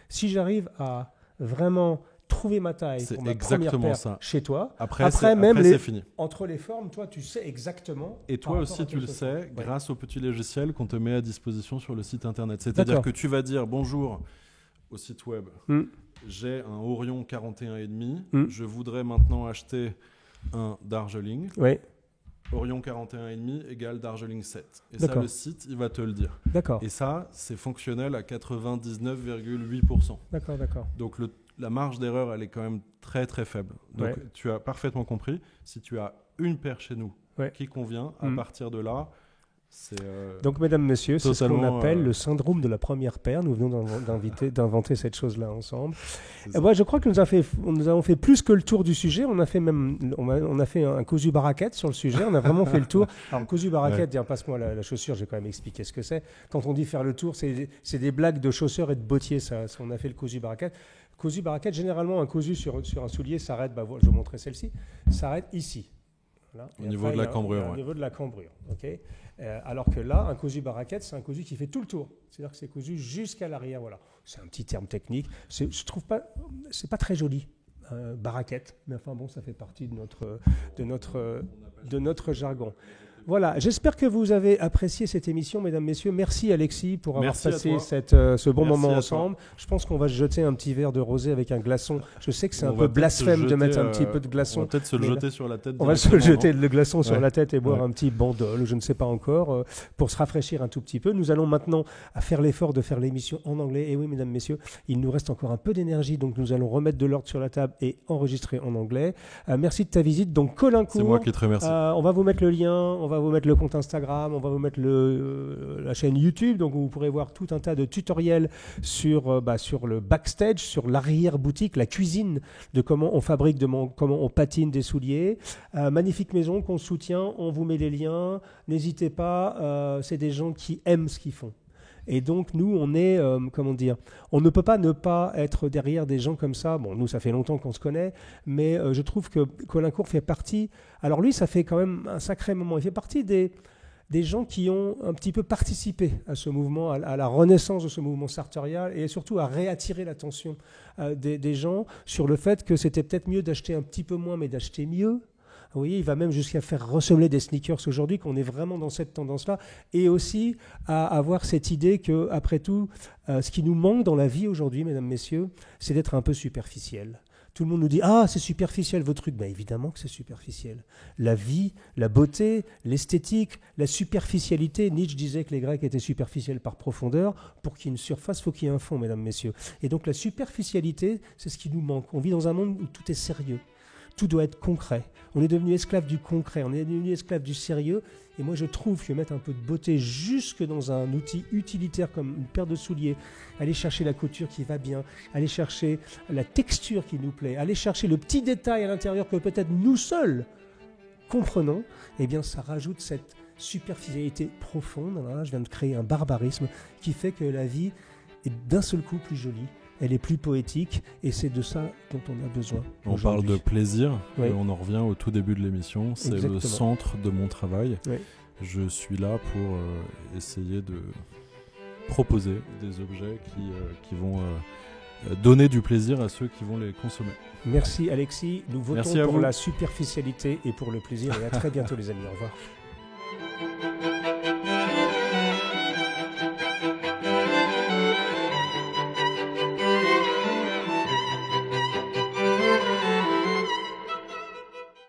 si j'arrive à vraiment trouver ma taille pour ma première paire chez toi, après c'est fini. Entre les formes, toi, tu sais exactement. Et toi aussi, tu le sais, grâce au petit logiciel qu'on te met à disposition sur le site internet. C'est-à-dire que tu vas dire bonjour au site web. J'ai un Orion 41,5. Je voudrais maintenant acheter un Darjeeling. Orion 41,5 égale Darjeeling 7. Et D'accord. ça, le site, il va te le dire. D'accord. Et ça, c'est fonctionnel à 99,8%. D'accord. Donc la marge d'erreur, elle est quand même très très faible. Donc tu as parfaitement compris. Si tu as une paire chez nous qui convient, à partir de là, c'est... Donc, mesdames, messieurs, c'est ce qu'on appelle le le syndrome de la première paire. Nous venons d'inventer cette chose-là ensemble. Moi, je crois que nous avons fait plus que le tour du sujet. On a fait un cousu baraquette sur le sujet. On a vraiment fait le tour. Alors, cousu baraquette, tiens, passe-moi la chaussure. Je vais quand même expliquer ce que c'est. Quand on dit faire le tour, c'est des blagues de chausseurs et de bottiers. Ça, on a fait le cousu baraquette. Cousu baraquette, généralement, un cousu sur un soulier s'arrête. Je vais vous montrer celle-ci. S'arrête ici. Voilà. Au niveau de la cambrure. Au niveau de la cambrure, ok. Alors que là, un cousu baraquette, c'est un cousu qui fait tout le tour. C'est-à-dire que c'est cousu jusqu'à l'arrière. Voilà. C'est un petit terme technique. Je trouve pas, c'est pas très joli, baraquette. Mais enfin bon, ça fait partie de notre jargon. Voilà, j'espère que vous avez apprécié cette émission, mesdames, messieurs. Merci Alexis pour avoir passé ce bon moment ensemble. Je pense qu'on va se jeter un petit verre de rosé avec un glaçon. Je sais que c'est un peu blasphème de mettre un petit peu de glaçon. On va peut-être se le jeter sur la tête. On va se jeter le glaçon sur la tête et boire un petit bandol, je ne sais pas encore, pour se rafraîchir un tout petit peu. Nous allons maintenant faire l'effort de faire l'émission en anglais. Et oui, mesdames, messieurs, il nous reste encore un peu d'énergie, donc nous allons remettre de l'ordre sur la table et enregistrer en anglais. Merci de ta visite. Donc Colincourt, c'est moi qui te remercie. On va vous mettre le lien, on va vous mettre le compte Instagram, on va vous mettre la chaîne YouTube, donc vous pourrez voir tout un tas de tutoriels sur le backstage, sur l'arrière-boutique, la cuisine de comment on fabrique, comment on patine des souliers. Magnifique maison qu'on soutient, on vous met les liens, n'hésitez pas, c'est des gens qui aiment ce qu'ils font. Et donc, nous, on est, on ne peut pas ne pas être derrière des gens comme ça. Bon, nous, ça fait longtemps qu'on se connaît, mais je trouve que Colincourt fait partie... Alors lui, ça fait quand même un sacré moment. Il fait partie des gens qui ont un petit peu participé à ce mouvement, à la renaissance de ce mouvement sartorial et surtout à réattirer l'attention des gens sur le fait que c'était peut-être mieux d'acheter un petit peu moins, mais d'acheter mieux. Vous voyez, il va même jusqu'à faire ressembler des sneakers aujourd'hui, qu'on est vraiment dans cette tendance-là, et aussi à avoir cette idée que, après tout, ce qui nous manque dans la vie aujourd'hui, mesdames, messieurs, c'est d'être un peu superficiel. Tout le monde nous dit « Ah, c'est superficiel votre truc ». Ben évidemment que c'est superficiel. La vie, la beauté, l'esthétique, la superficialité. Nietzsche disait que les Grecs étaient superficiels par profondeur. Pour qu'il y ait une surface, il faut qu'il y ait un fond, mesdames, messieurs. Et donc la superficialité, c'est ce qui nous manque. On vit dans un monde où tout est sérieux. Tout doit être concret. On est devenu esclave du concret, on est devenu esclave du sérieux. Et moi, je trouve que mettre un peu de beauté jusque dans un outil utilitaire comme une paire de souliers, aller chercher la couture qui va bien, aller chercher la texture qui nous plaît, aller chercher le petit détail à l'intérieur que peut-être nous seuls comprenons, eh bien, ça rajoute cette superficialité profonde. Alors là, je viens de créer un barbarisme qui fait que la vie est d'un seul coup plus jolie. Elle est plus poétique et c'est de ça dont on a besoin. On parle de plaisir et on en revient au tout début de l'émission. C'est Exactement. Le centre de mon travail. Oui. Je suis là pour essayer de proposer des objets qui vont donner du plaisir à ceux qui vont les consommer. Merci Alexis. Nous votons pour la superficialité et pour le plaisir. Et à très bientôt les amis. Au revoir.